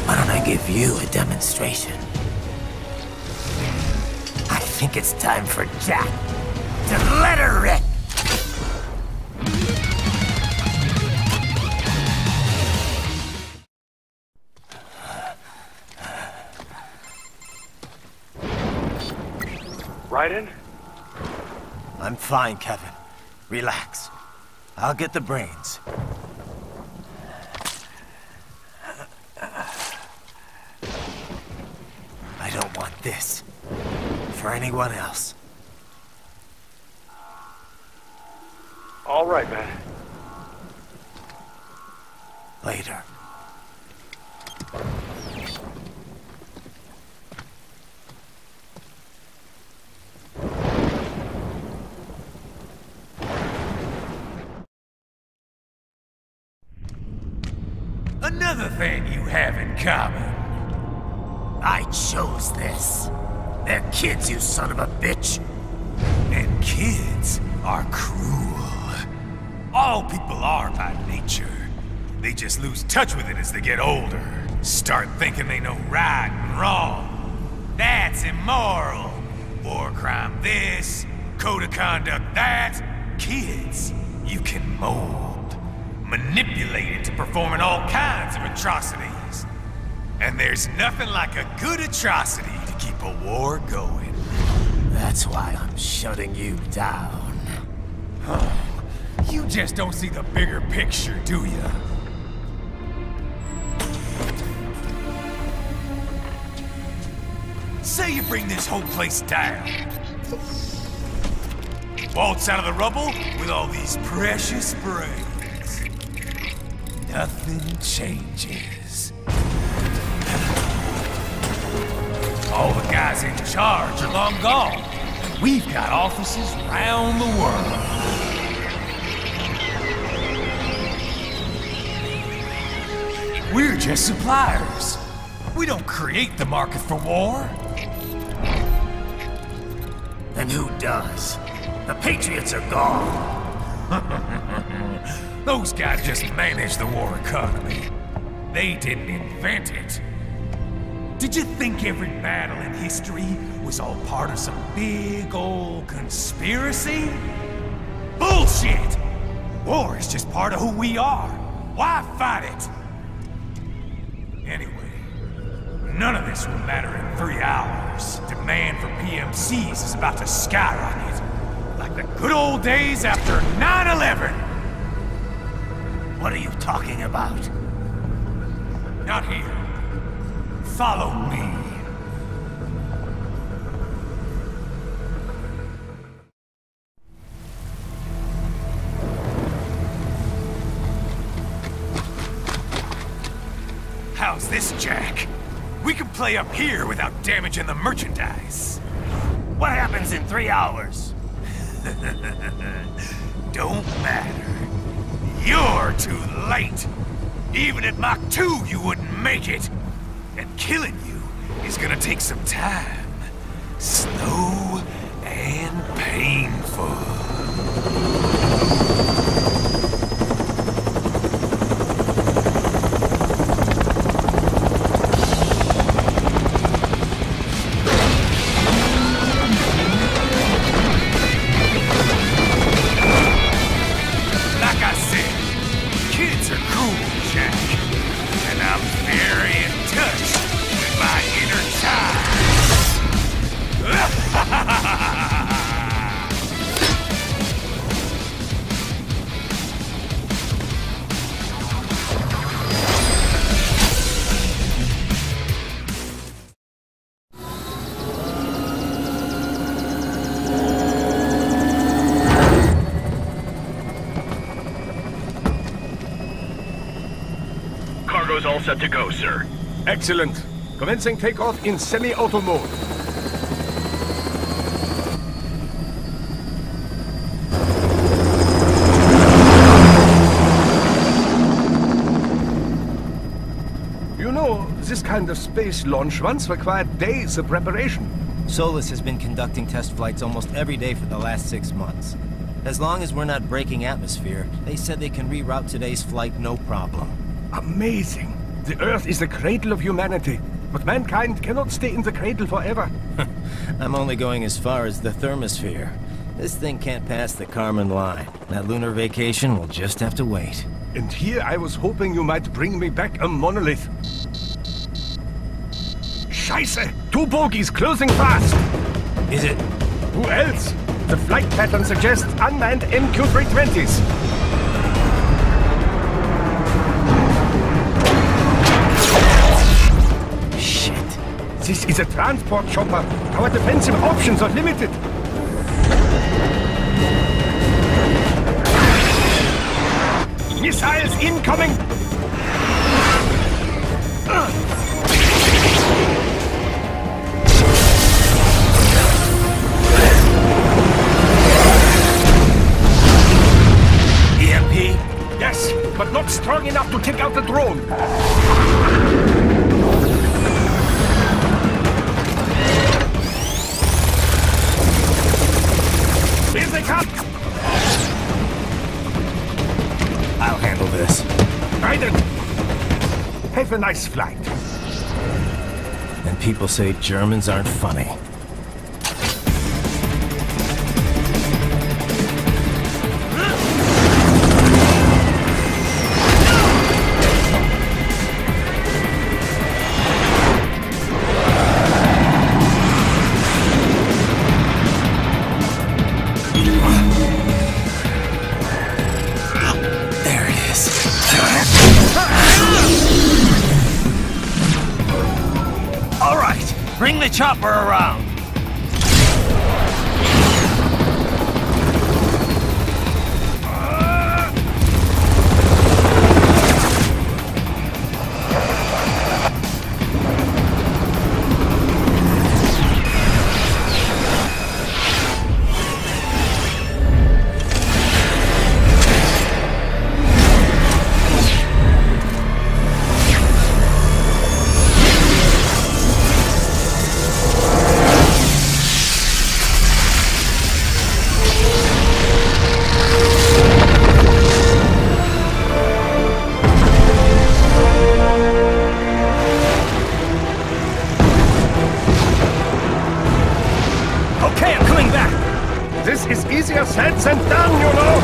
[SPEAKER 3] why don't I give you a demonstration? I think it's time for Jack to let her rip.
[SPEAKER 10] Raiden?
[SPEAKER 3] I'm fine, Kevin. Relax. I'll get the brains. I don't want this for anyone else.
[SPEAKER 10] All right, man.
[SPEAKER 3] Later.
[SPEAKER 6] Another thing you have in common.
[SPEAKER 3] I chose this. They're kids, you son of a bitch.
[SPEAKER 6] And kids are cruel. All people are by nature. They just lose touch with it as they get older. Start thinking they know right and wrong. That's immoral. War crime this, code of conduct that. Kids, you can mold, manipulate it to performing all kinds of atrocities. And there's nothing like a good atrocity to keep a war going.
[SPEAKER 3] That's why I'm shutting you down.
[SPEAKER 6] You just don't see the bigger picture, do you? Say you bring this whole place down. Waltz out of the rubble with all these precious brains. Nothing changes. All the guys in charge are long gone, and we've got offices around the world. We're just suppliers. We don't create the market for war.
[SPEAKER 3] Then who does? The Patriots are gone.
[SPEAKER 6] Those guys just manage the war economy. They didn't invent it. Did you think every battle in history was all part of some big old conspiracy? Bullshit! War is just part of who we are. Why fight it? Anyway, none of this will matter in 3 hours. Demand for PMCs is about to skyrocket. Like the good old days after 9/11.
[SPEAKER 3] What are you talking about?
[SPEAKER 6] Not here. Follow me. How's this, Jack? We can play up here without damaging the merchandise.
[SPEAKER 3] What happens in 3 hours?
[SPEAKER 6] Don't matter. You're too late. Even at Mach 2, you wouldn't make it. And killing you is gonna take some time. Slow and painful.
[SPEAKER 10] All set to go, sir.
[SPEAKER 8] Excellent. Commencing takeoff in semi-auto mode. You know, this kind of space launch once required days of preparation.
[SPEAKER 3] Solus has been conducting test flights almost every day for the last 6 months. As long as we're not breaking atmosphere, they said they can reroute today's flight no problem.
[SPEAKER 8] Amazing. The Earth is the cradle of humanity, but mankind cannot stay in the cradle forever.
[SPEAKER 3] I'm only going as far as the thermosphere. This thing can't pass the Kármán line. That lunar vacation will just have to wait.
[SPEAKER 8] And here I was hoping you might bring me back a monolith. Scheiße! 2 bogies closing fast!
[SPEAKER 3] Is it?
[SPEAKER 8] Who else? The flight pattern suggests unmanned MQ-320s.
[SPEAKER 3] Shit.
[SPEAKER 8] This is a transport chopper. Our defensive options are limited. Missiles incoming! Yes, but not strong enough to take out the drone. Here they come!
[SPEAKER 3] I'll handle this.
[SPEAKER 8] Raiden! Have a nice flight.
[SPEAKER 3] And people say Germans aren't funny.
[SPEAKER 22] Bring the chopper around!
[SPEAKER 8] This is easier said than done, you know!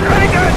[SPEAKER 8] Reagan!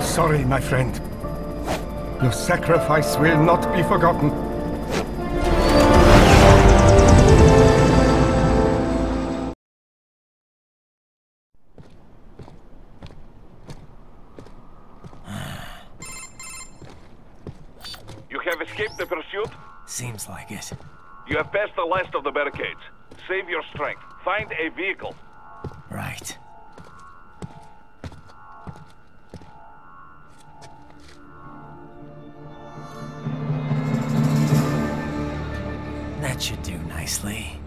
[SPEAKER 8] Sorry, my friend. Your sacrifice will not be forgotten.
[SPEAKER 10] You have escaped the pursuit?
[SPEAKER 3] Seems like it.
[SPEAKER 10] You have passed the last of the barricades. Save your strength. Find a vehicle.
[SPEAKER 3] Right. That should do nicely.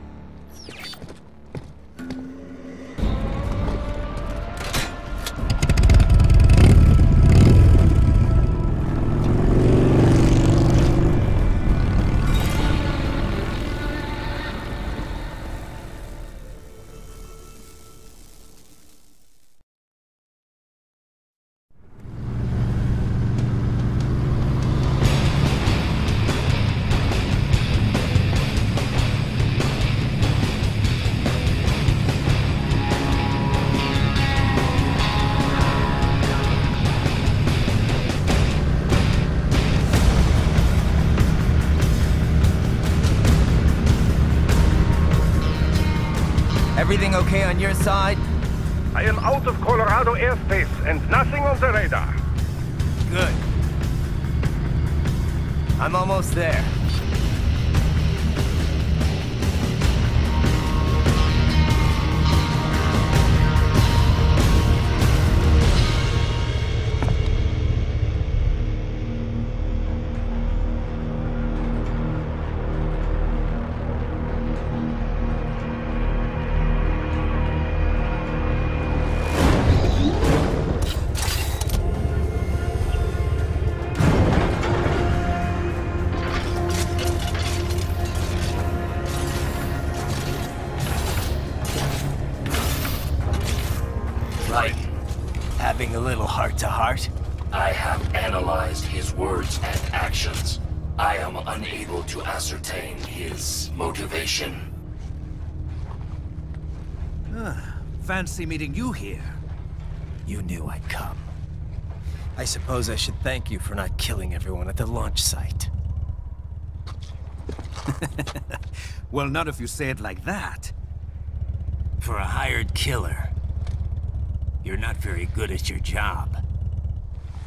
[SPEAKER 3] Everything okay on your side?
[SPEAKER 1] I am out of Colorado airspace and nothing on the radar.
[SPEAKER 3] Good. I'm almost there. Having a little heart-to-heart?
[SPEAKER 12] I have analyzed his words and actions. I am unable to ascertain his motivation.
[SPEAKER 22] Fancy meeting you here.
[SPEAKER 3] You knew I'd come. I suppose I should thank you for not killing everyone at the launch site.
[SPEAKER 22] Well, not if you say it like that.
[SPEAKER 3] For a hired killer, you're not very good at your job.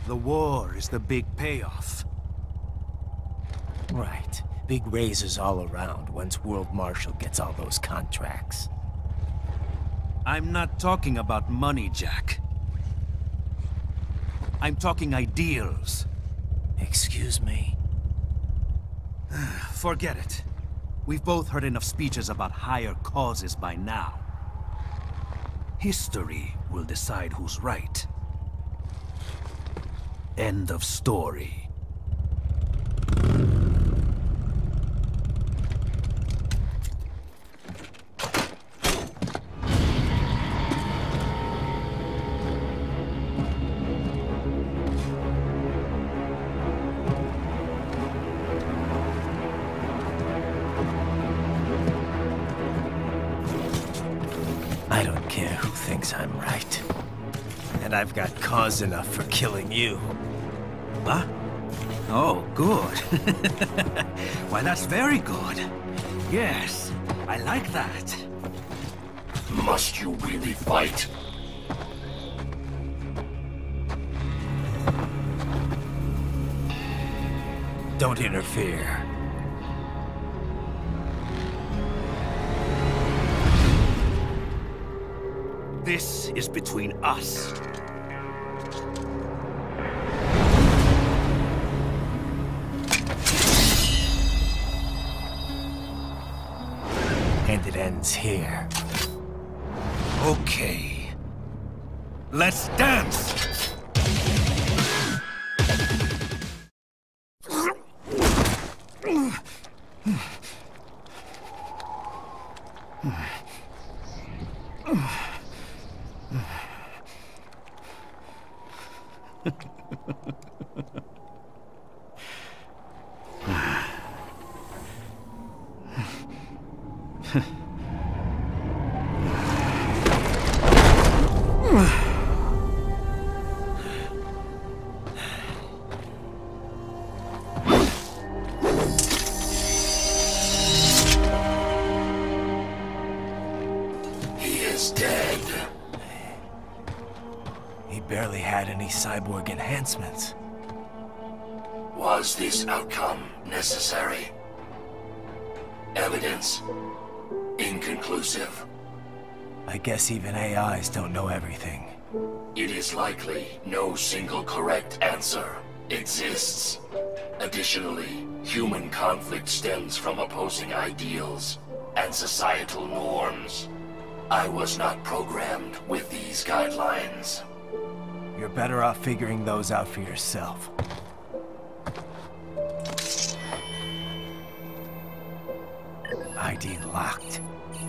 [SPEAKER 22] The war is the big payoff.
[SPEAKER 3] Right. Big raises all around once World Marshal gets all those contracts.
[SPEAKER 22] I'm not talking about money, Jack. I'm talking ideals.
[SPEAKER 3] Excuse me?
[SPEAKER 22] Forget it. We've both heard enough speeches about higher causes by now. History will decide who's right. End of story.
[SPEAKER 3] I don't care who thinks I'm right. And I've got cause enough for killing you.
[SPEAKER 22] Huh? Oh, good. Why, that's very good. Yes, I like that.
[SPEAKER 12] Must you really fight?
[SPEAKER 3] Don't interfere.
[SPEAKER 22] This is between us.
[SPEAKER 3] And it ends here.
[SPEAKER 22] Okay. Let's dance!
[SPEAKER 3] Barely had any cyborg enhancements.
[SPEAKER 12] Was this outcome necessary? Evidence inconclusive.
[SPEAKER 3] I guess even AIs don't know everything.
[SPEAKER 12] It is likely no single correct answer exists. Additionally, human conflict stems from opposing ideals and societal norms. I was not programmed with these guidelines.
[SPEAKER 3] You're better off figuring those out for yourself. ID locked.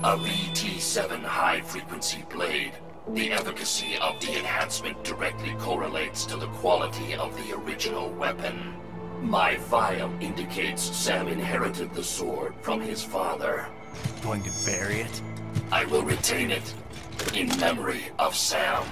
[SPEAKER 12] A VT-7 high-frequency blade. The efficacy of the enhancement directly correlates to the quality of the original weapon. My file indicates Sam inherited the sword from his father.
[SPEAKER 3] Going to bury it?
[SPEAKER 12] I will retain it in memory of Sam.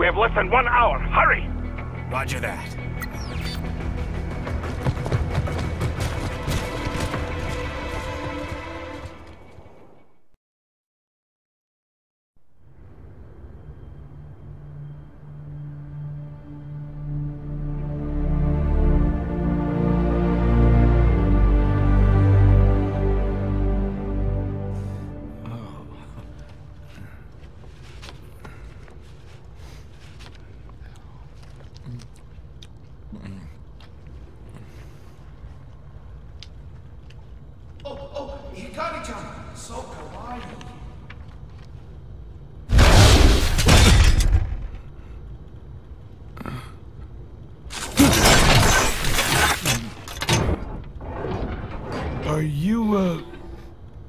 [SPEAKER 1] We have less than 1 hour. Hurry!
[SPEAKER 3] Roger that.
[SPEAKER 17] Hikari-chan, so kawaii.
[SPEAKER 20] Are you,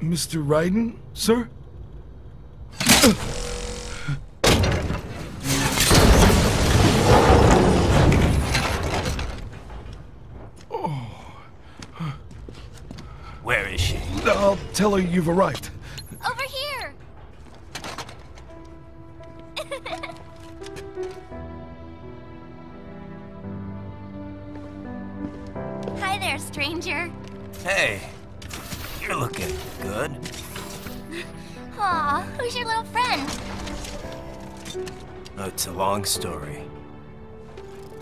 [SPEAKER 20] Mr. Raiden, sir?
[SPEAKER 3] Where is she?
[SPEAKER 20] I'll tell her you've arrived.
[SPEAKER 4] Over here! Hi there, stranger.
[SPEAKER 3] Hey, you're looking good.
[SPEAKER 4] Aw, who's your little friend?
[SPEAKER 3] Oh, it's a long story.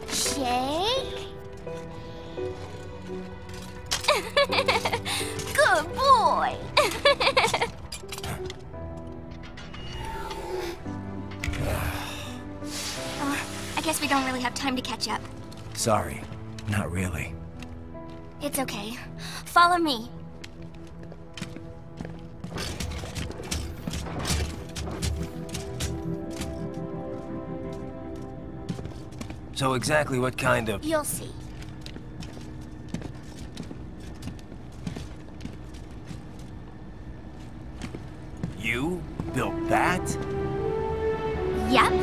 [SPEAKER 4] Shake? Good boy! I guess we don't really have time to catch up.
[SPEAKER 3] Sorry, not really.
[SPEAKER 4] It's okay. Follow me.
[SPEAKER 3] So exactly what kind of...
[SPEAKER 4] You'll see.
[SPEAKER 3] You built that?
[SPEAKER 4] Yep.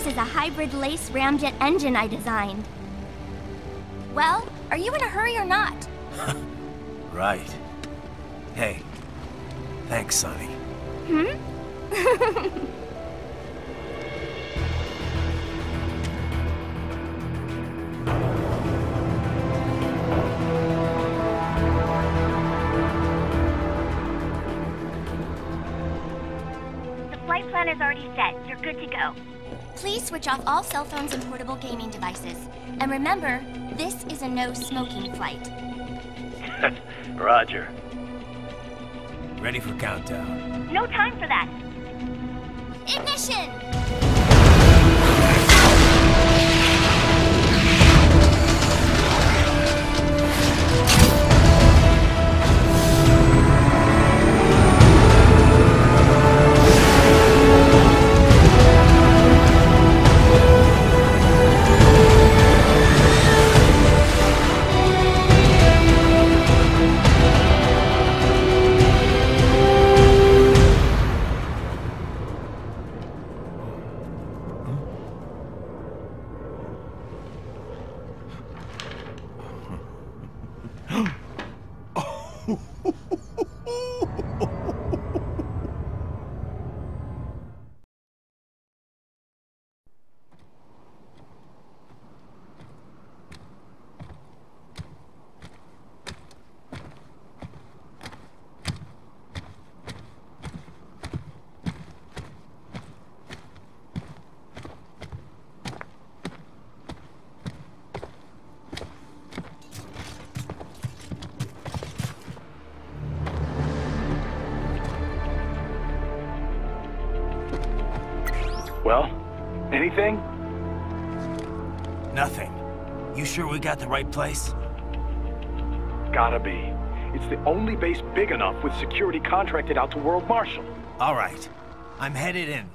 [SPEAKER 4] A hybrid lace ramjet engine I designed. Well, are you in a hurry or not?
[SPEAKER 3] Right. Hey, thanks, Sonny.
[SPEAKER 4] Hmm? The flight plan is already set. You're good to go. Please switch off all cell phones and portable gaming devices. And remember, this is a no-smoking flight.
[SPEAKER 3] Roger. Ready for countdown.
[SPEAKER 4] No time for that. Ignition!
[SPEAKER 10] Well, anything?
[SPEAKER 3] Nothing. You sure we got the right place?
[SPEAKER 10] Gotta be. It's the only base big enough with security contracted out to World Marshal.
[SPEAKER 3] All right. I'm headed in.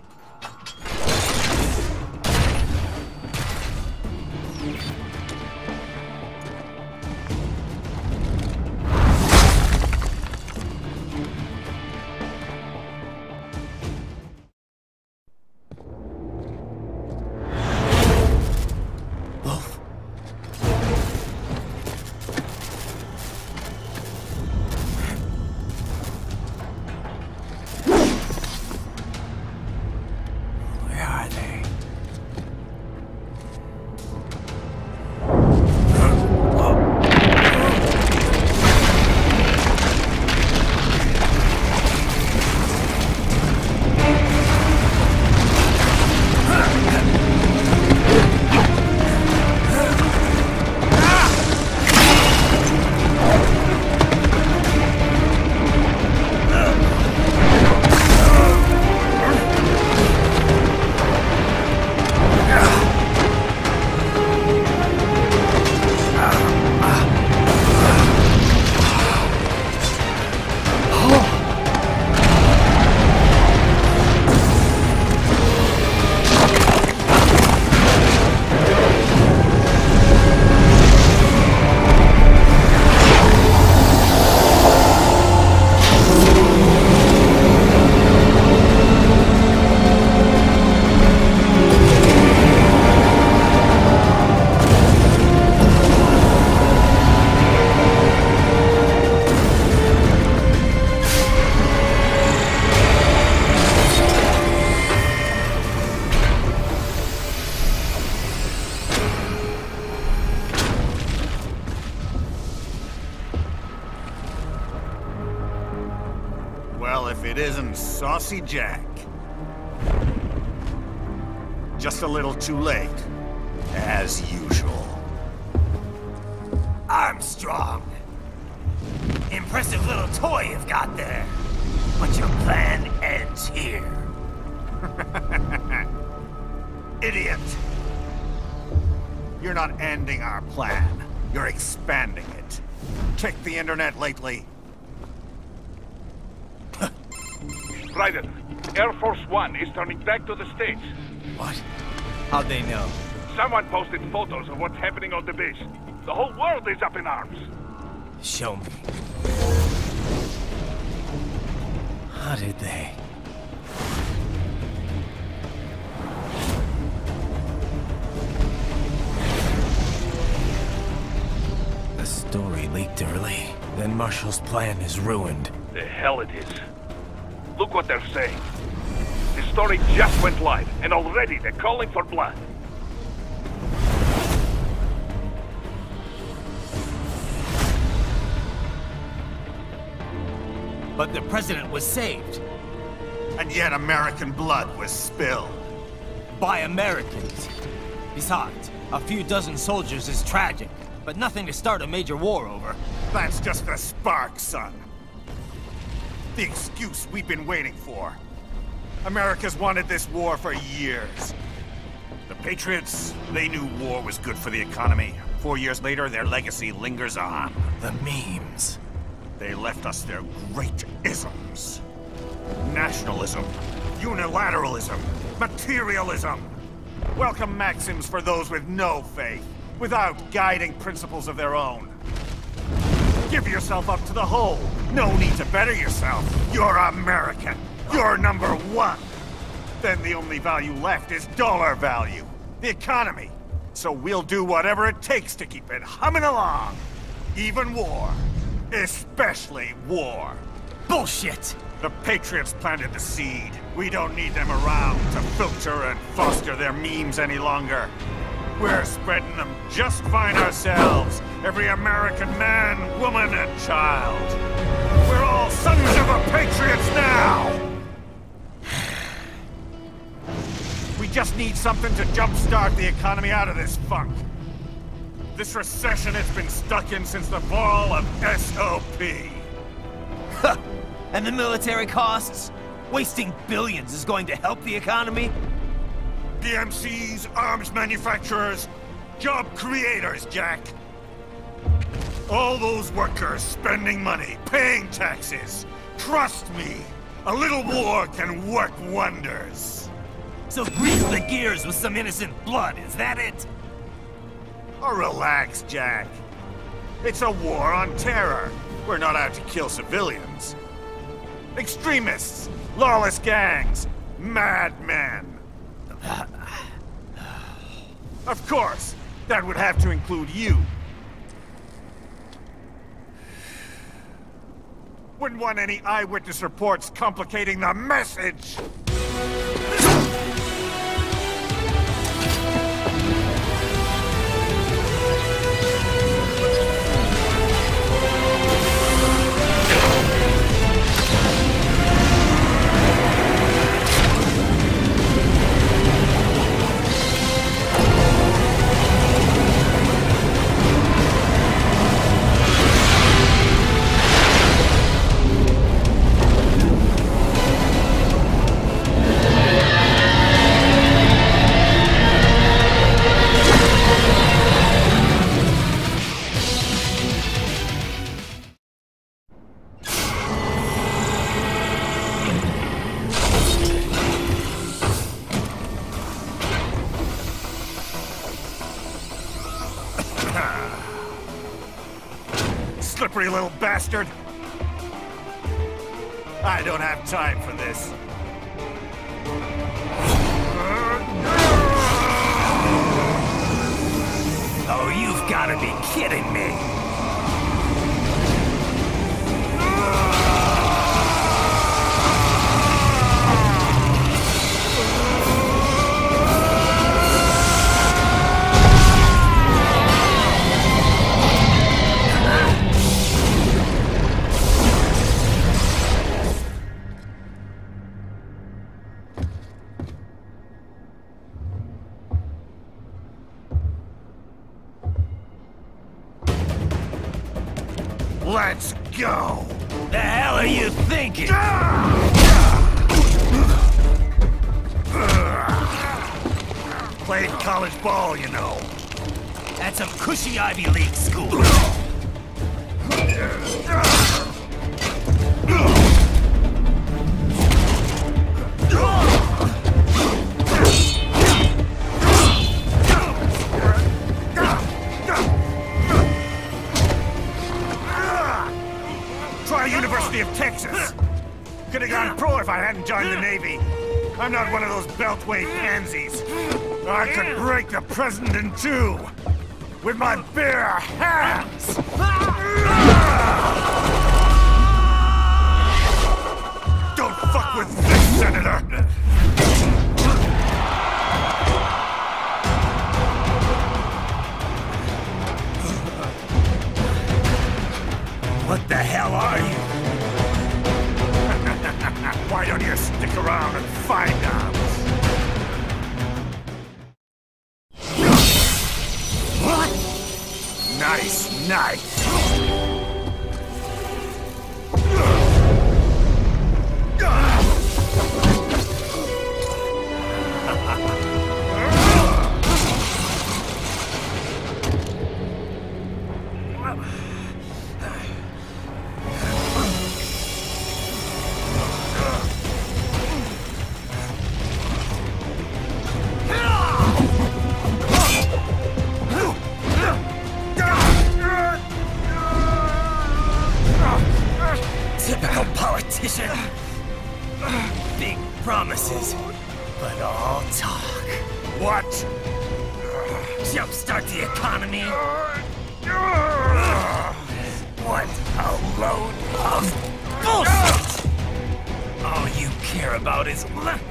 [SPEAKER 2] it isn't Saucy Jack. Just a little too late, as usual.
[SPEAKER 21] Armstrong! Impressive little toy you've got there. But your plan ends here.
[SPEAKER 2] Idiot! You're not ending our plan. You're expanding it. Check the internet lately.
[SPEAKER 1] Ryder, Air Force One is turning back to the States.
[SPEAKER 3] What? How'd they know?
[SPEAKER 1] Someone posted photos of what's happening on the base. The whole world is up in arms.
[SPEAKER 3] Show me. How did they? The story leaked early. Then Marshall's plan is ruined.
[SPEAKER 1] The hell it is. Look what they're saying. The story just went live, and already they're calling for blood.
[SPEAKER 3] But the president was saved.
[SPEAKER 2] And yet American blood was spilled.
[SPEAKER 3] By Americans. Besides, a few dozen soldiers is tragic, but nothing to start a major war over.
[SPEAKER 2] That's just the spark, son. The excuse we've been waiting for. America's wanted this war for years. The Patriots, they knew war was good for the economy. 4 years later, their legacy lingers on.
[SPEAKER 3] The memes.
[SPEAKER 2] They left us their great isms. Nationalism, unilateralism, materialism. Welcome maxims for those with no faith, without guiding principles of their own. Give yourself up to the whole. No need to better yourself. You're American. You're number one. Then the only value left is dollar value. The economy. So we'll do whatever it takes to keep it humming along. Even war. Especially war.
[SPEAKER 3] Bullshit!
[SPEAKER 2] The Patriots planted the seed. We don't need them around to filter and foster their memes any longer. We're spreading them just fine ourselves. Every American man, woman, and child. We're all sons of the Patriots now! We just need something to jumpstart the economy out of this funk. This recession it's been stuck in since the fall of SOP.
[SPEAKER 3] And the military costs? Wasting billions is going to help the economy?
[SPEAKER 2] DMCs, arms manufacturers, job creators, Jack. All those workers spending money, paying taxes. Trust me, a little war can work wonders.
[SPEAKER 3] So grease the gears with some innocent blood, is that it?
[SPEAKER 2] Oh, relax, Jack. It's a war on terror. We're not out to kill civilians. Extremists, lawless gangs, madmen. Of course, that would have to include you. Wouldn't want any eyewitness reports complicating the message. Slippery little bastard! I don't have time for this.
[SPEAKER 21] Oh, you've got to be kidding me!
[SPEAKER 2] Let's go!
[SPEAKER 3] The hell are you thinking?
[SPEAKER 2] Played college ball, you know.
[SPEAKER 3] That's a cushy Ivy League school.
[SPEAKER 2] Try University of Texas. Could have gone pro if I hadn't joined the Navy. I'm not one of those beltway pansies. I could break the president in two with my bare hands. Don't fuck with this, Senator.
[SPEAKER 3] What the hell are you?
[SPEAKER 2] Why don't you stick around and find out?
[SPEAKER 3] What?
[SPEAKER 2] Nice, nice.
[SPEAKER 3] Typical politician. Big promises, but all talk.
[SPEAKER 2] What?
[SPEAKER 3] Jumpstart the economy. What a load of bullshit! All you care about is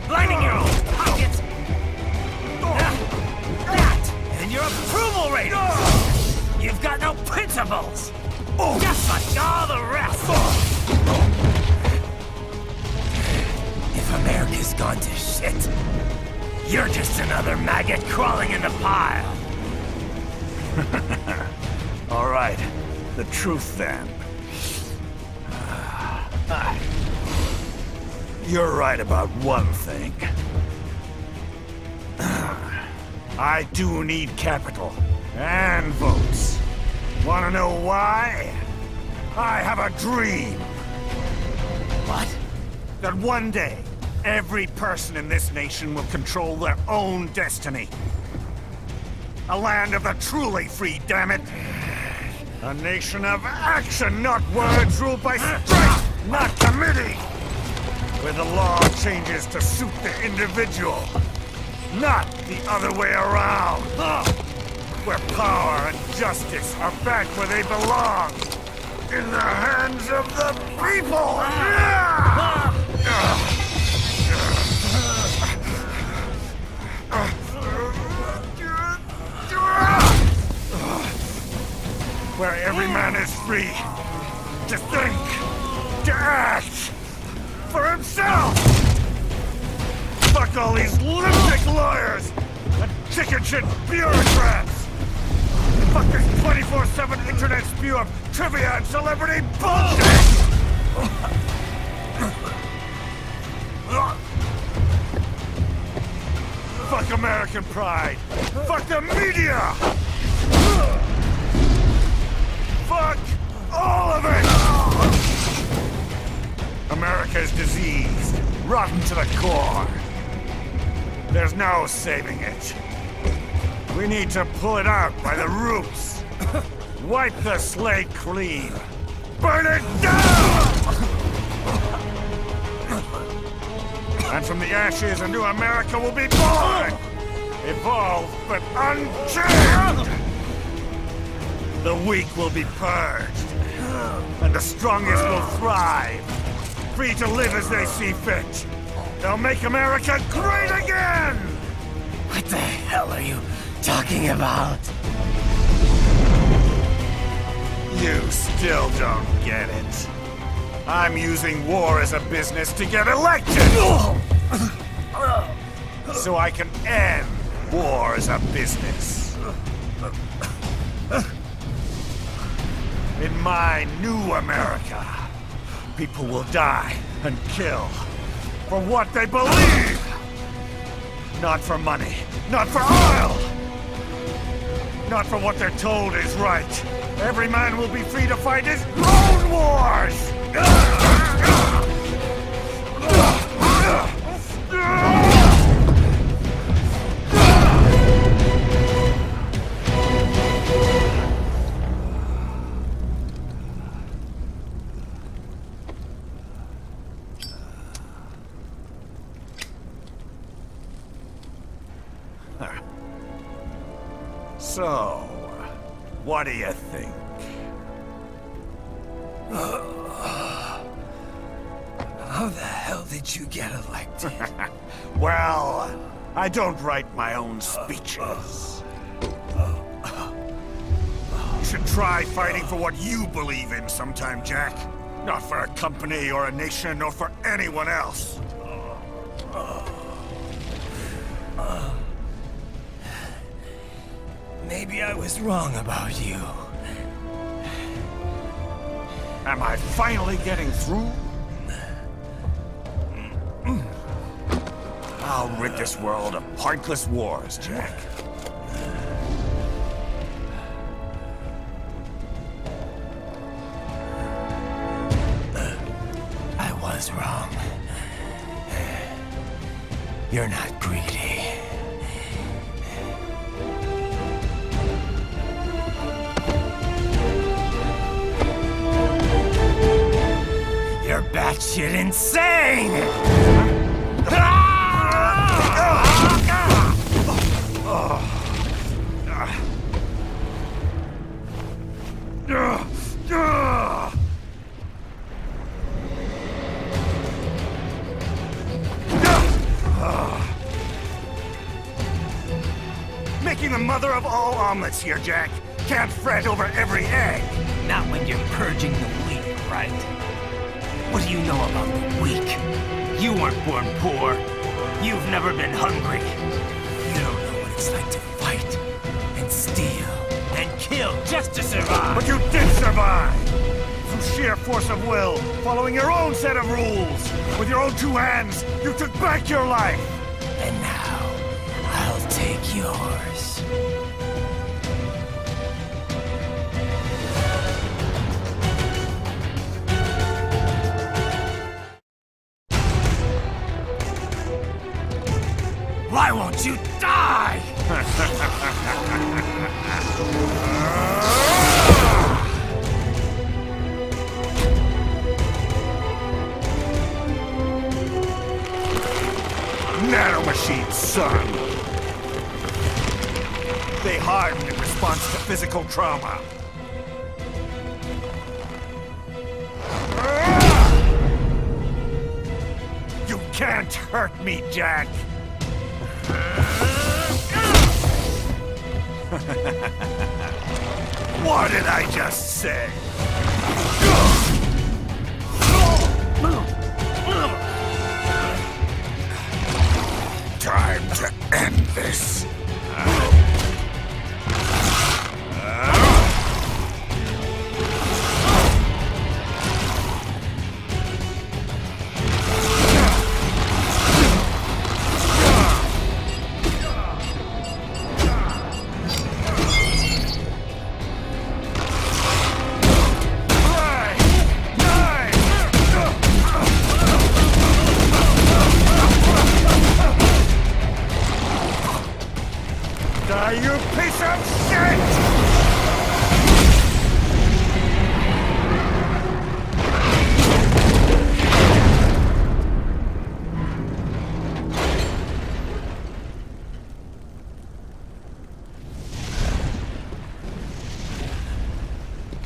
[SPEAKER 3] lining your own pockets. That and your approval ratings. You've got no principles. Just like all the rest. If America's gone to shit, you're just another maggot crawling in the pile.
[SPEAKER 2] All right, the truth then. You're right about one thing. I do need capital and votes. Wanna know why? I have a dream.
[SPEAKER 3] What?
[SPEAKER 2] That one day, every person in this nation will control their own destiny. A land of the truly free, damn it. A nation of action, not words, ruled by strength, not committee. Where the law changes to suit the individual, not the other way around. Where power and justice are back where they belong. In the hands of the people! Where every man is free to think, to act for himself! Fuck all these lunatic lawyers and chicken shit bureaucrats! Fuck this 24/7 internet spew of trivia and celebrity bullshit! Fuck American pride! Fuck the media! Fuck all of it! America is diseased, rotten to the core. There's no saving it. We need to pull it out by the roots. Wipe the slate clean. Burn it down! And from the ashes, a new America will be born! Evolved, but unchained! The weak will be purged. And the strongest will thrive. Free to live as they see fit. They'll make America great again!
[SPEAKER 3] What the hell are you talking about?
[SPEAKER 2] You still don't get it. I'm using war as a business to get elected! So I can end war as a business. In my new America, people will die and kill for what they believe! Not for money, not for oil! Not for what they're told is right. Every man will be free to fight his own wars! So, what do you think?
[SPEAKER 3] How the hell did you get elected?
[SPEAKER 2] Well, I don't write my own speeches. You should try fighting for what you believe in sometime, Jack. Not for a company or a nation or for anyone else.
[SPEAKER 3] Maybe I was wrong about you.
[SPEAKER 2] Am I finally getting through? I'll rid this world of pointless wars, Jack.
[SPEAKER 3] I was wrong. You're not greedy. You're batshit insane!
[SPEAKER 2] Making the mother of all omelets here, Jack. Can't fret over every egg.
[SPEAKER 3] Not when you're purging the weak, right? What do you know about the weak? You weren't born poor. You've never been hungry. You don't know what it's like to fight, and steal, and kill just to survive.
[SPEAKER 2] But you did survive! Through sheer force of will, following your own set of rules. With your own two hands, you took back your life!
[SPEAKER 3] And now, I'll take yours. Why won't you die?
[SPEAKER 2] Nanomachines, son! They harden in response to physical trauma. You can't hurt me, Jack! What did I just say? Time to end this. You piece of shit!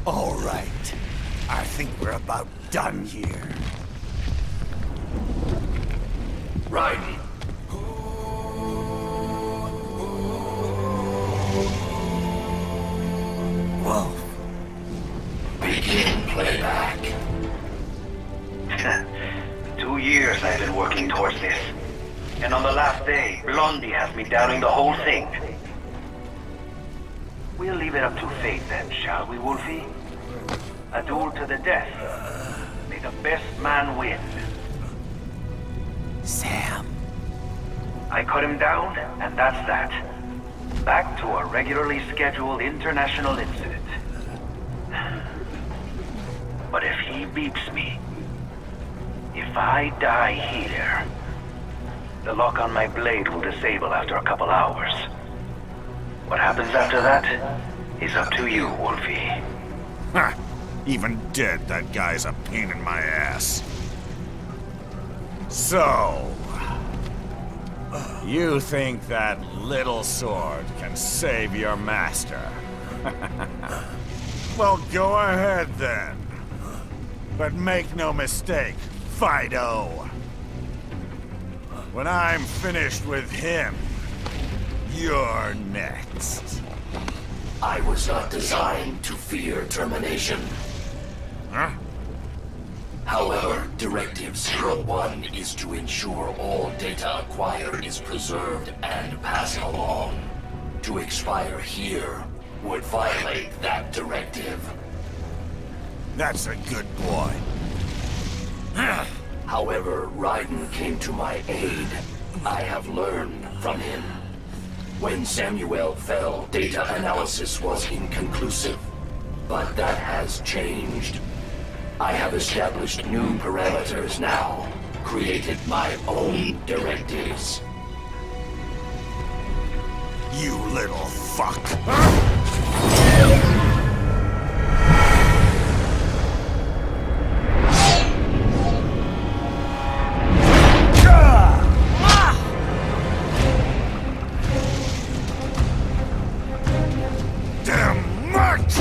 [SPEAKER 2] All right. I think we're about done here.
[SPEAKER 12] Right.
[SPEAKER 3] Whoa.
[SPEAKER 12] Begin playback.
[SPEAKER 5] 2 years I've been working towards this. And on the last day, Blondie has me downing the whole thing. We'll leave it up to fate then, shall we, Wolfie? A duel to the death. May the best man win.
[SPEAKER 3] Sam.
[SPEAKER 5] I cut him down, and that's that. Back to a regularly scheduled international incident. But if he beeps me, if I die here, the lock on my blade will disable after a couple hours. What happens after that is up to you, Wolfie.
[SPEAKER 2] Ha! Even dead, that guy's a pain in my ass. So... you think that little sword can save your master? Well, go ahead then. But make no mistake, Fido. When I'm finished with him, you're next.
[SPEAKER 12] I was not designed to fear termination.
[SPEAKER 2] Huh?
[SPEAKER 12] However, Directive 01 is to ensure all data acquired is preserved and passed along. To expire here would violate that directive.
[SPEAKER 2] That's a good boy.
[SPEAKER 12] However, Raiden came to my aid. I have learned from him. When Samuel fell, data analysis was inconclusive. But that has changed. I have established new parameters now, created my own directives.
[SPEAKER 2] You little fuck. Damn much!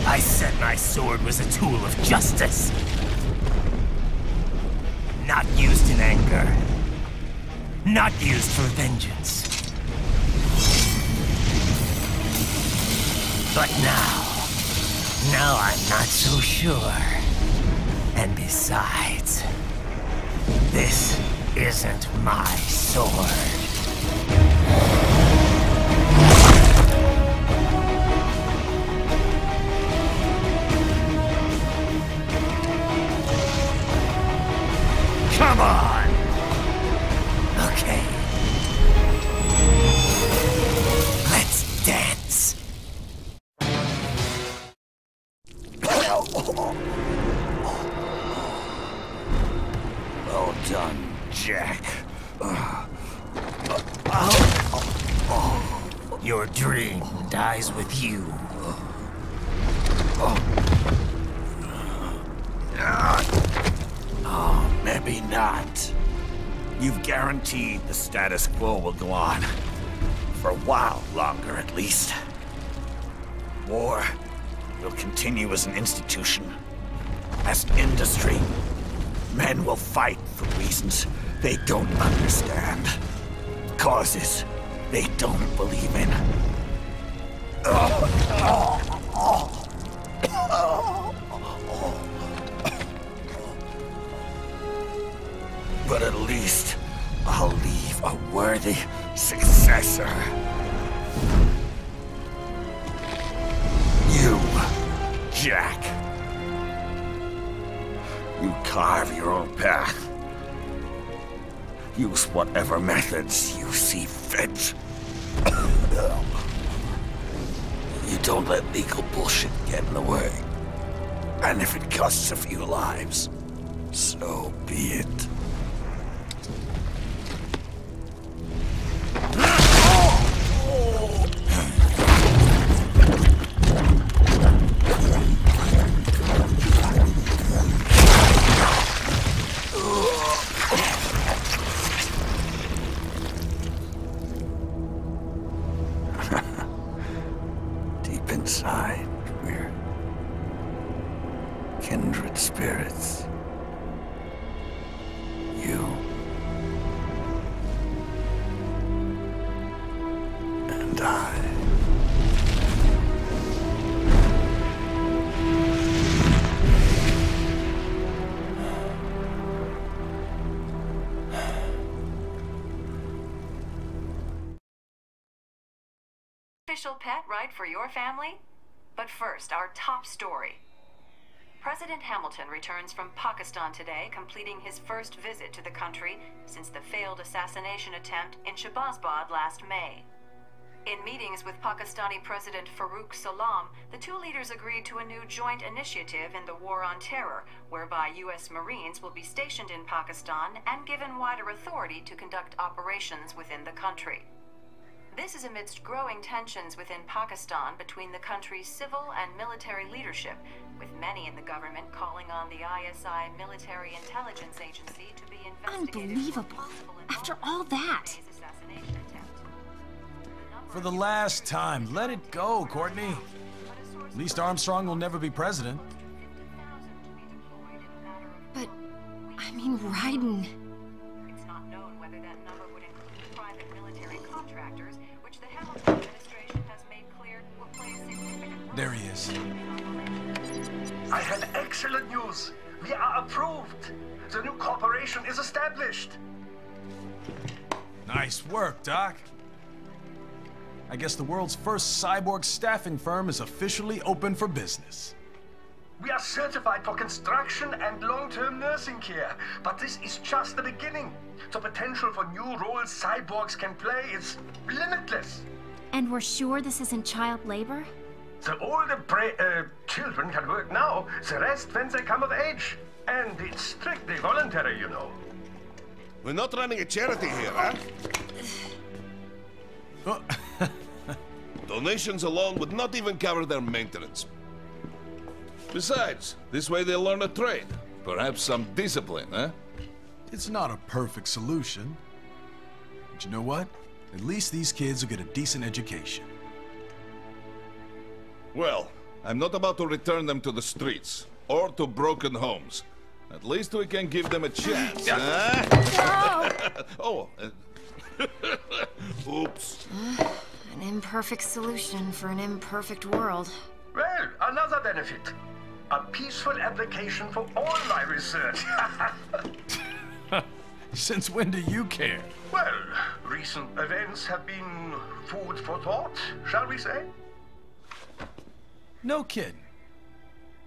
[SPEAKER 3] I said my sword was a tool of justice. Not used in anger. Not used for vengeance. But now I'm not so sure. And besides, this isn't my sword.
[SPEAKER 2] Come on!
[SPEAKER 3] Okay. Let's dance.
[SPEAKER 2] Well done, Jack.
[SPEAKER 3] Your dream dies with you.
[SPEAKER 2] Oh, maybe not. You've guaranteed the status quo will go on. For a while longer, at least. War will continue as an institution. As an industry. Men will fight for reasons they don't understand. Causes they don't believe in. But at least I'll leave a worthy successor. You, Jack. You carve your own path. Use whatever methods you see fit. You don't let legal bullshit get in the way. And if it costs a few lives, so be it. Deep inside, we're kindred spirits. You and I.
[SPEAKER 18] official pet, right, for your family? But first, our top story. President Hamilton returns from Pakistan today, completing his first visit to the country since the failed assassination attempt in Shahbazbad last May. In meetings with Pakistani President Farooq Salam, the two leaders agreed to a new joint initiative in the War on Terror, whereby U.S. Marines will be stationed in Pakistan and given wider authority to conduct operations within the country. This is amidst growing tensions within Pakistan between the country's civil and military leadership, with many in the government calling on the ISI Military Intelligence Agency to be investigated.
[SPEAKER 11] Unbelievable. After all that.
[SPEAKER 9] For the last time, let it go, Courtney. At least Armstrong will never be president.
[SPEAKER 11] But, I mean, Raiden.
[SPEAKER 18] It's not known whether that number would include private military contractors, which the Hamilton administration has made clear will play a significant role.
[SPEAKER 9] There he is.
[SPEAKER 17] I have excellent news. We are approved. The new corporation is established.
[SPEAKER 9] Nice work, Doc. I guess the world's first cyborg staffing firm is officially open for business.
[SPEAKER 17] We are certified for construction and long-term nursing care, but this is just the beginning. The potential for new roles cyborgs can play is limitless.
[SPEAKER 11] And we're sure this isn't child labor?
[SPEAKER 17] The older children can work now, the rest when they come of age. And it's strictly voluntary, you know.
[SPEAKER 13] We're not running a charity here, huh? Donations alone would not even cover their maintenance. Besides, this way they'll learn a trade. Perhaps some discipline, huh?
[SPEAKER 9] It's not a perfect solution. But you know what? At least these kids will get a decent education.
[SPEAKER 13] Well, I'm not about to return them to the streets, or to broken homes. At least we can give them a chance, huh? Oh, oops.
[SPEAKER 11] An imperfect solution for an imperfect world.
[SPEAKER 17] Well, another benefit. A peaceful application for all my research.
[SPEAKER 9] Since when do you care?
[SPEAKER 17] Well, recent events have been food for thought, shall we say?
[SPEAKER 9] No kidding.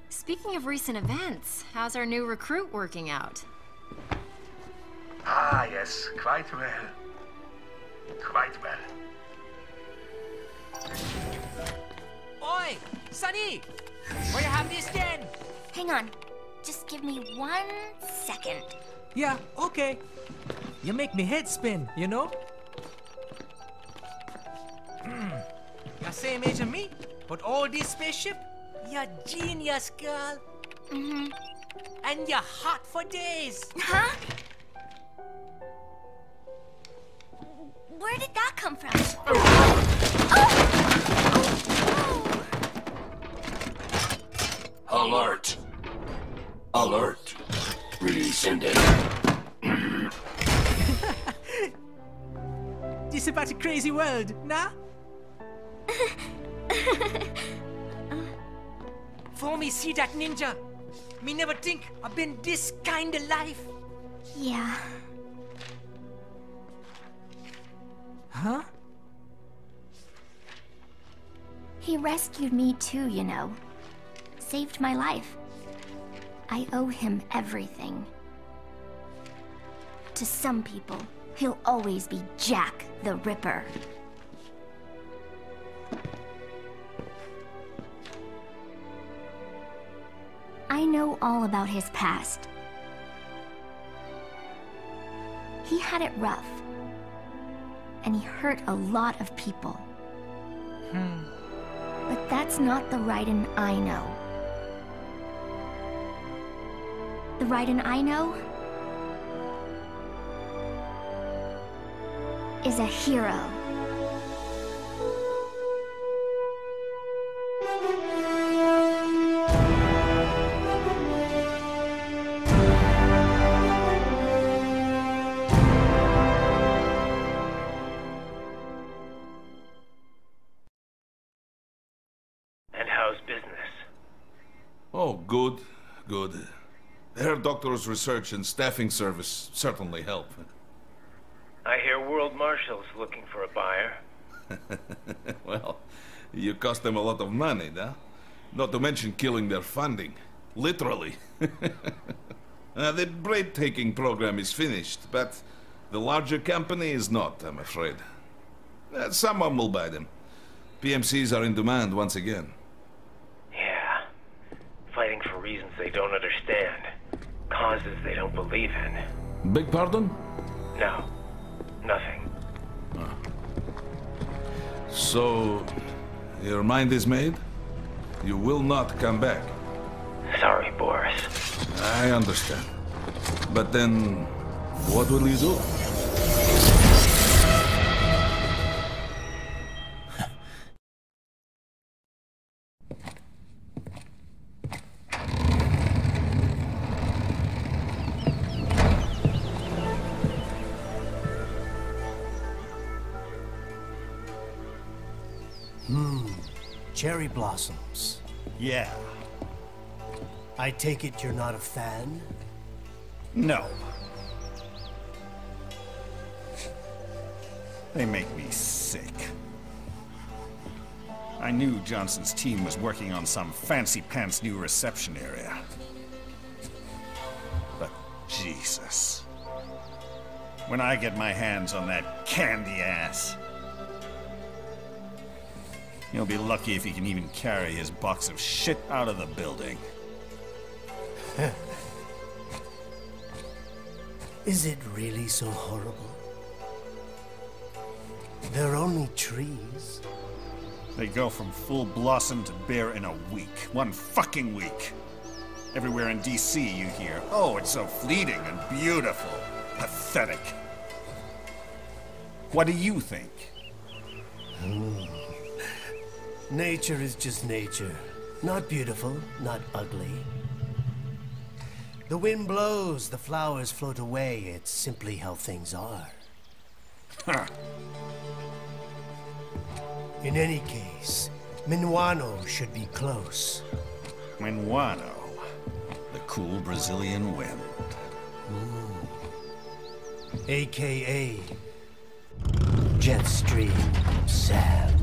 [SPEAKER 11] Speaking of recent events, how's our new recruit working out?
[SPEAKER 17] Ah, yes, quite well. Quite well.
[SPEAKER 14] Oi, Sonny! Where you have this then?
[SPEAKER 4] Hang on. Just give me 1 second.
[SPEAKER 14] Yeah, okay. You make me head spin, you know? You're same age as me, but all this spaceship, you're genius, girl.
[SPEAKER 4] Mm-hmm.
[SPEAKER 14] And you're hot for days.
[SPEAKER 4] Huh? Where did that come from?
[SPEAKER 12] Alert! Alert! Rescinding.
[SPEAKER 14] This is about a crazy world, nah? For me see that ninja, me never think I've been this kind of life.
[SPEAKER 4] Yeah.
[SPEAKER 14] Huh?
[SPEAKER 4] He rescued me too, you know. Saved my life. I owe him everything. To some people, he'll always be Jack the Ripper. I know all about his past. He had it rough. And he hurt a lot of people. But that's not the Raiden I know. The Raiden I know is a hero.
[SPEAKER 19] And how's business?
[SPEAKER 13] Oh, good, good. Her doctor's research and staffing service certainly help.
[SPEAKER 19] I hear World Marshal's looking for a buyer.
[SPEAKER 13] Well, you cost them a lot of money, huh? Not to mention killing their funding. Literally. The breathtaking program is finished, but the larger company is not, I'm afraid. Someone will buy them. PMCs are in demand once again.
[SPEAKER 15] Yeah. Fighting for reasons they don't understand. Causes they don't believe in.
[SPEAKER 13] Beg pardon?
[SPEAKER 15] No. Nothing.
[SPEAKER 13] So, your mind is made? You will not come back?
[SPEAKER 15] Sorry, Boris.
[SPEAKER 13] I understand. But then, what will you do?
[SPEAKER 21] Cherry blossoms.
[SPEAKER 2] Yeah.
[SPEAKER 21] I take it you're not a fan?
[SPEAKER 2] No. They make me sick. I knew Johnson's team was working on some fancy-pants new reception area. But Jesus. When I get my hands on that candy ass, he'll be lucky if he can even carry his box of shit out of the building.
[SPEAKER 21] Is it really so horrible? They're only trees.
[SPEAKER 2] They go from full blossom to bare in a week. One fucking week. Everywhere in DC you hear, oh, it's so fleeting and beautiful. Pathetic. What do you think?
[SPEAKER 21] Nature is just nature. Not beautiful, not ugly. The wind blows, the flowers float away. It's simply how things are. In any case, Minuano should be close.
[SPEAKER 2] Minuano? The cool Brazilian wind.
[SPEAKER 21] AKA Jetstream Sam.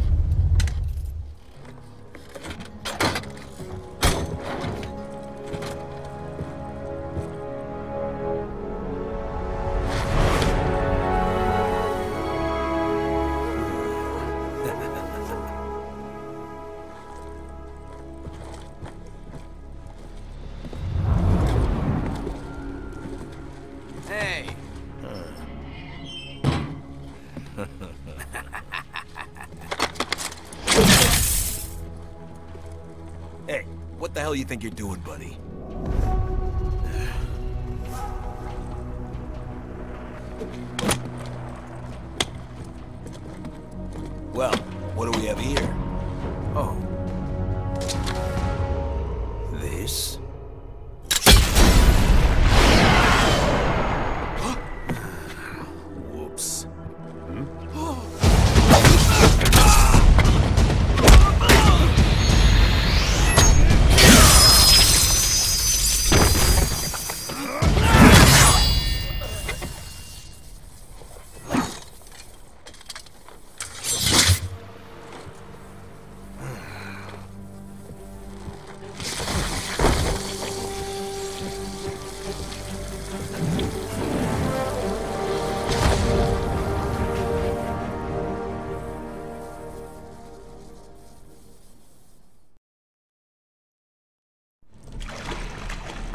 [SPEAKER 16] Hey, what the hell you think you're doing, buddy? Well, what do we have here? Oh. This? Whoops.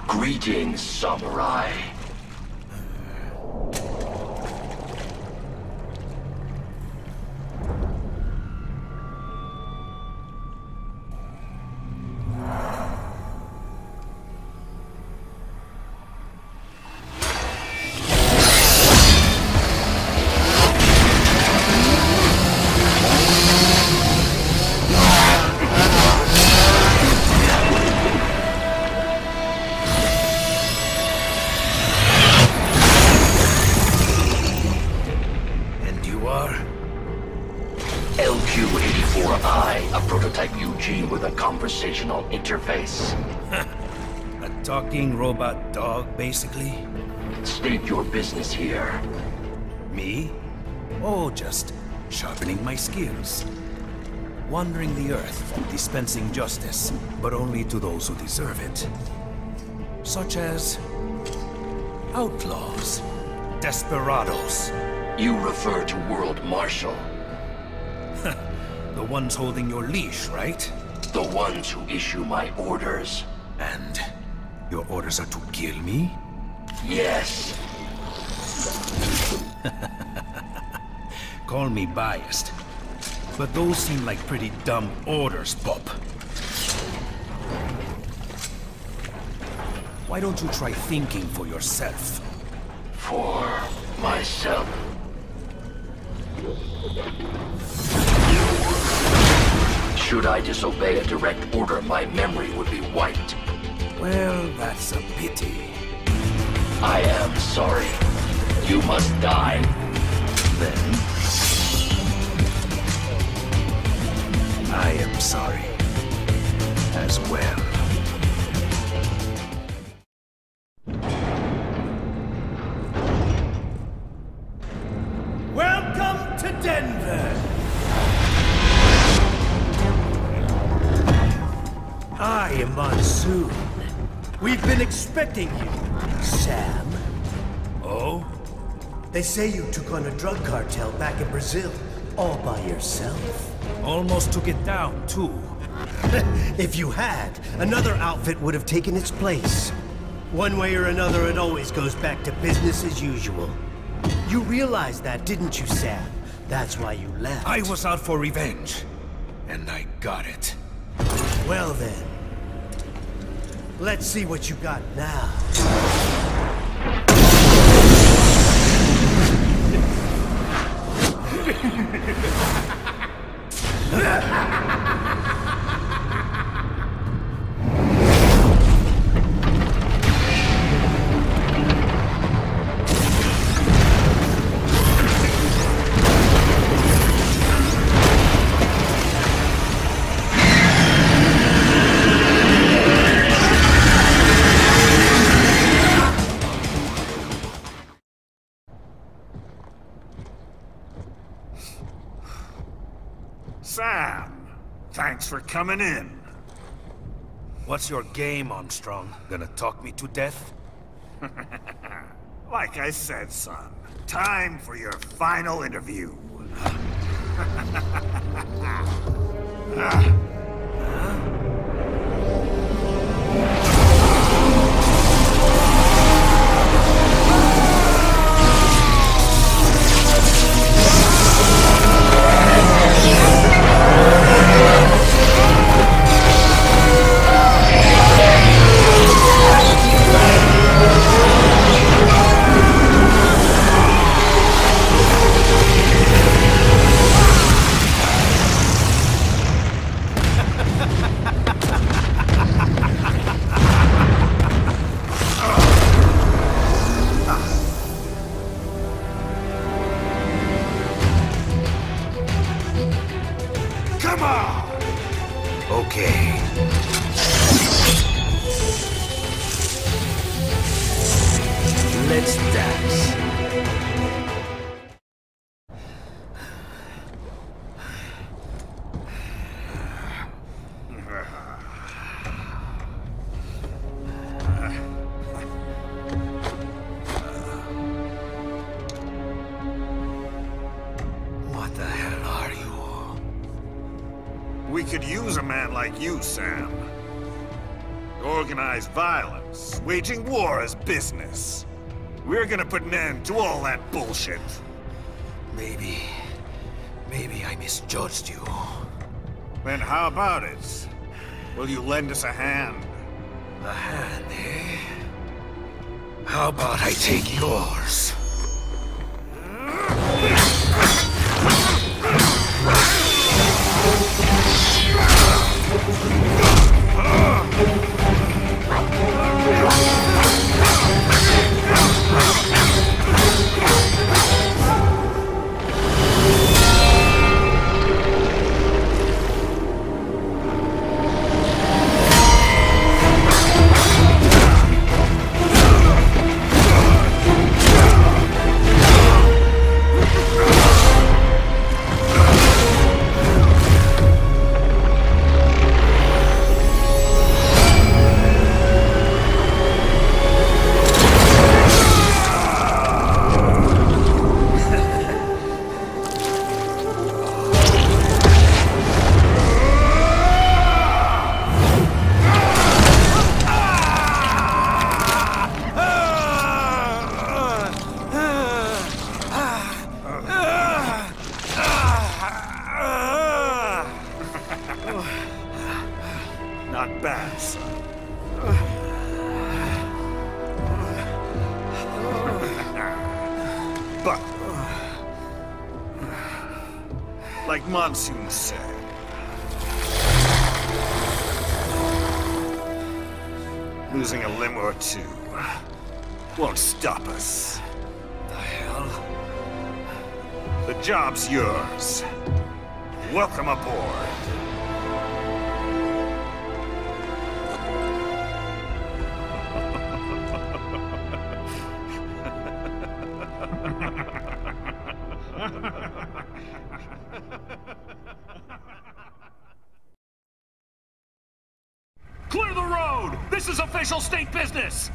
[SPEAKER 12] Greetings, samurai. LQ-84I, a prototype UG with a conversational interface.
[SPEAKER 22] A talking robot dog, basically?
[SPEAKER 12] State your business here.
[SPEAKER 22] Me? Oh, just sharpening my skills. Wandering the earth, dispensing justice, but only to those who deserve it. Such as outlaws, desperados.
[SPEAKER 12] You refer to World Marshal.
[SPEAKER 22] The ones holding your leash, right?
[SPEAKER 12] The ones who issue my orders.
[SPEAKER 22] And your orders are to kill me?
[SPEAKER 12] Yes.
[SPEAKER 22] Call me biased, but those seem like pretty dumb orders, Pop. Why don't you try thinking for yourself?
[SPEAKER 12] For myself? Should I disobey a direct order, my memory would be wiped.
[SPEAKER 22] Well, that's a pity.
[SPEAKER 12] I am sorry. You must die.
[SPEAKER 22] Then I am sorry as well.
[SPEAKER 21] Welcome to Denver! I am Monsoon. We've been expecting you, Sam.
[SPEAKER 22] Oh?
[SPEAKER 21] They say you took on a drug cartel back in Brazil, all by yourself.
[SPEAKER 22] Almost took it down, too.
[SPEAKER 21] If you had, another outfit would have taken its place. One way or another, it always goes back to business as usual. You realized that, didn't you, Sam? That's why you left.
[SPEAKER 22] I was out for revenge, and I got it.
[SPEAKER 21] Well then, let's see what you got now.
[SPEAKER 2] Sam, thanks for coming in.
[SPEAKER 22] What's your game, Armstrong? Gonna talk me to death?
[SPEAKER 2] Like I said, son, time for your final interview. Come on!
[SPEAKER 22] Okay. Let's dance. What the hell are you?
[SPEAKER 2] We could use a man like you, Sam. Organized violence, waging war as business. We're gonna put an end to all that bullshit.
[SPEAKER 22] Maybe I misjudged you.
[SPEAKER 2] Then how about it? Will you lend us a hand?
[SPEAKER 22] A hand, eh? How about I take yours?
[SPEAKER 2] bad, son. But, like Monsoon said, losing a limb or two won't stop us. The hell? The job's yours. Welcome aboard.
[SPEAKER 6] Clear the road! This is official state business!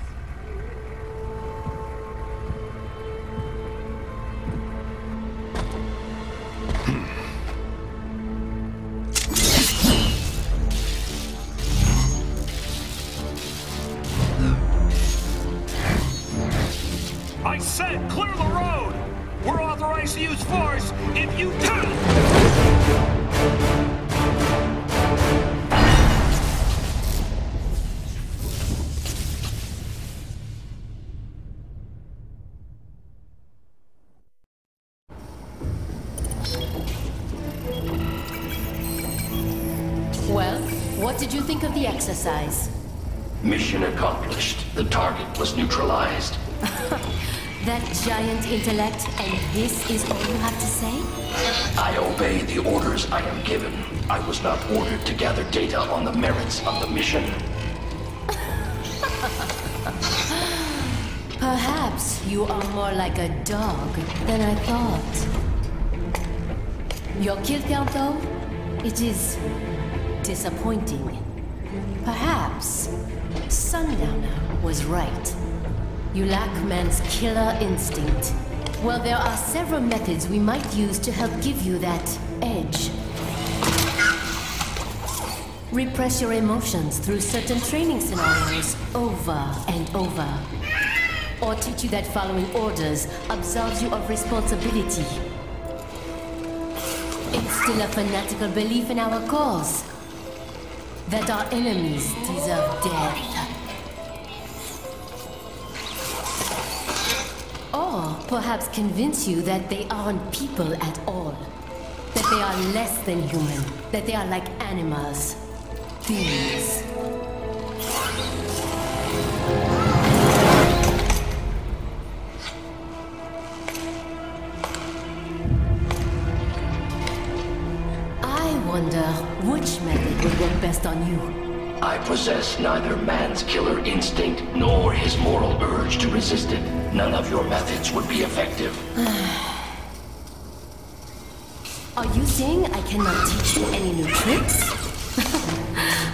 [SPEAKER 6] I said clear the road! We're authorized to use force if you do!
[SPEAKER 7] Well, what did you think of the exercise?
[SPEAKER 12] Mission accomplished. The target was neutralized.
[SPEAKER 7] That giant intellect, and this is all you have to say?
[SPEAKER 12] I obey the orders I am given. I was not ordered to gather data on the merits of the mission.
[SPEAKER 7] Perhaps you are more like a dog than I thought. Your kill count, though? It is disappointing. Perhaps Sundowner was right. You lack man's killer instinct. Well, there are several methods we might use to help give you that edge. Repress your emotions through certain training scenarios over and over. Or teach you that following orders absolves you of responsibility. Instill a fanatical belief in our cause. That our enemies deserve death. Or perhaps convince you that they aren't people at all. That they are less than human. That they are like animals. Things. I wonder which method would work best on you.
[SPEAKER 12] I possess neither man's killer instinct nor his moral urge to resist it. None of your methods would be effective.
[SPEAKER 7] Are you saying I cannot teach you any new tricks?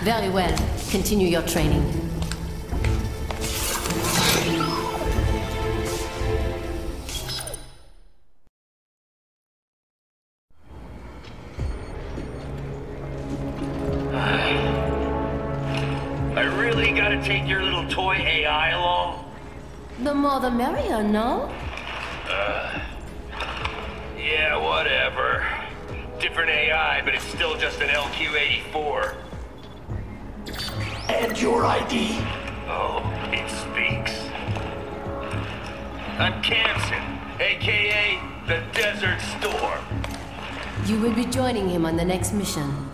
[SPEAKER 7] Very well. Continue your training.
[SPEAKER 15] I really gotta take your little toy AI along?
[SPEAKER 7] The more the merrier, no?
[SPEAKER 15] Yeah, whatever. Different AI, but it's still just an LQ-84.
[SPEAKER 12] And your ID?
[SPEAKER 15] Oh, it speaks. I'm Kamson, aka the Desert Storm.
[SPEAKER 7] You will be joining him on the next mission.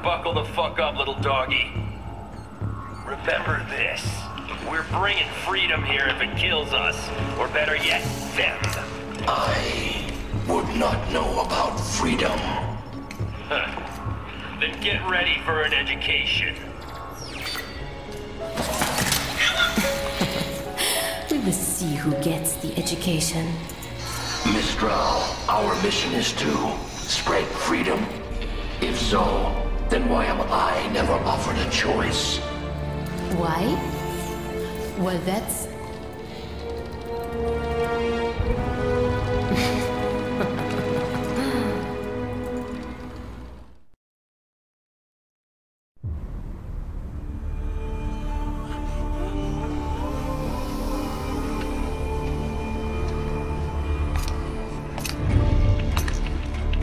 [SPEAKER 15] Buckle the fuck up, little doggy. Remember this. We're bringing freedom here if it kills us. Or better yet, them.
[SPEAKER 12] I would not know about freedom.
[SPEAKER 15] Huh. Then get ready for an education.
[SPEAKER 7] We will see who gets the education.
[SPEAKER 12] Mistral, our mission is to spread freedom. If so, then why am I never offered a choice?
[SPEAKER 7] Why? Well, that's...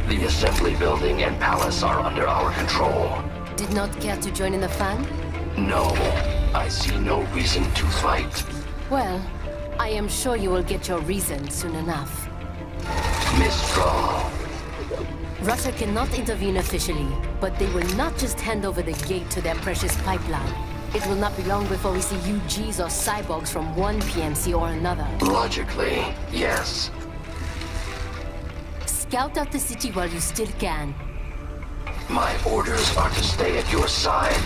[SPEAKER 12] The assembly building and palace are under our control.
[SPEAKER 7] did not care to join in the fun?
[SPEAKER 12] No, I see no reason to fight.
[SPEAKER 7] Well, I am sure you will get your reason soon enough.
[SPEAKER 12] Mistral.
[SPEAKER 7] Russia cannot intervene officially, but they will not just hand over the gate to their precious pipeline. It will not be long before we see UGs or cyborgs from one PMC or another.
[SPEAKER 12] Logically, yes.
[SPEAKER 7] Scout out the city while you still can.
[SPEAKER 12] My orders are to stay at your side.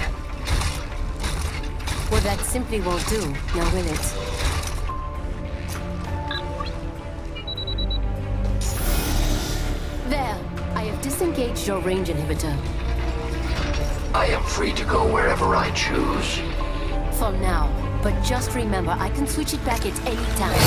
[SPEAKER 7] Well, that simply won't do, now will it? There, I have disengaged your range inhibitor.
[SPEAKER 12] I am free to go wherever I choose.
[SPEAKER 7] For now, but just remember, I can switch it back at any time.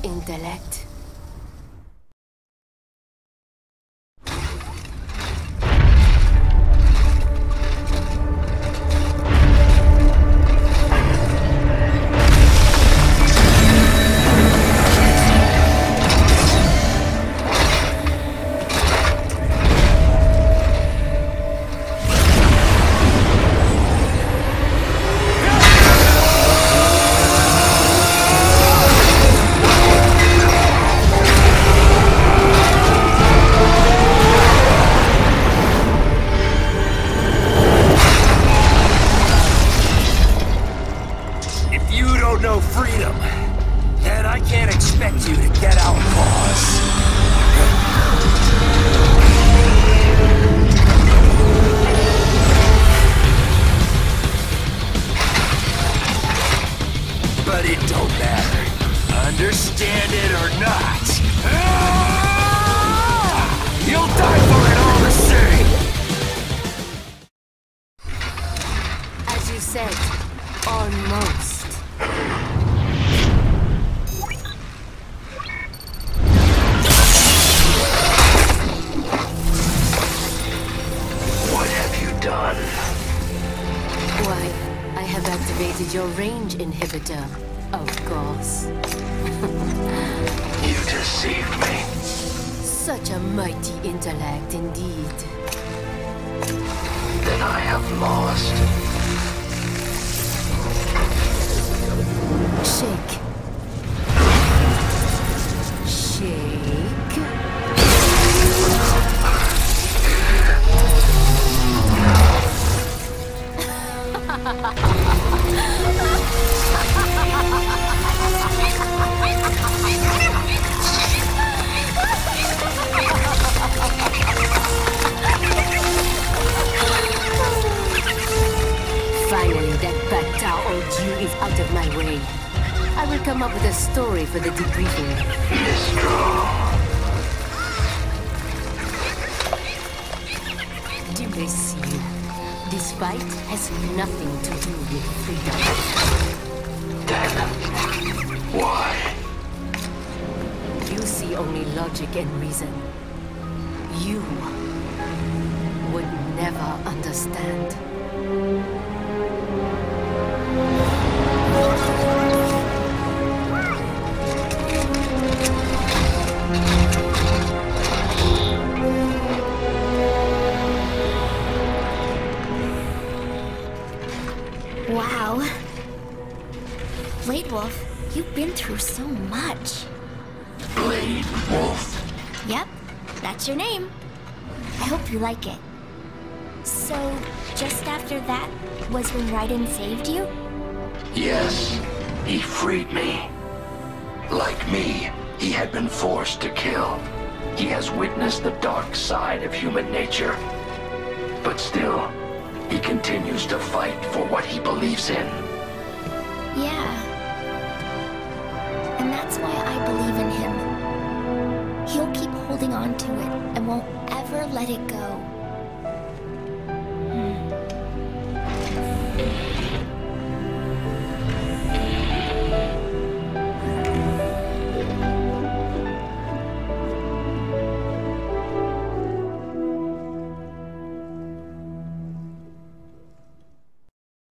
[SPEAKER 7] Intellect. Your range inhibitor, of course.
[SPEAKER 12] You deceived me.
[SPEAKER 7] Such a mighty intellect indeed.
[SPEAKER 12] Then I have lost.
[SPEAKER 7] Shake. Shake.
[SPEAKER 18] Finally, that Batao old Jew is out of my way. I will come up with a story for the debriefing. Do they see you? This fight has nothing to do with freedom.
[SPEAKER 12] Then, why?
[SPEAKER 18] You see only logic and reason. You would never understand.
[SPEAKER 4] Wow. Blade Wolf, you've been through so much.
[SPEAKER 12] Blade Wolf?
[SPEAKER 4] Yep, that's your name. I hope you like it. So, just after that was when Raiden saved you?
[SPEAKER 12] Yes, he freed me. Like me, he had been forced to kill. He has witnessed the dark side of human nature. But still, he continues to fight for what he believes in.
[SPEAKER 4] Yeah. And that's why I believe in him. He'll keep holding on to it and won't ever let it go.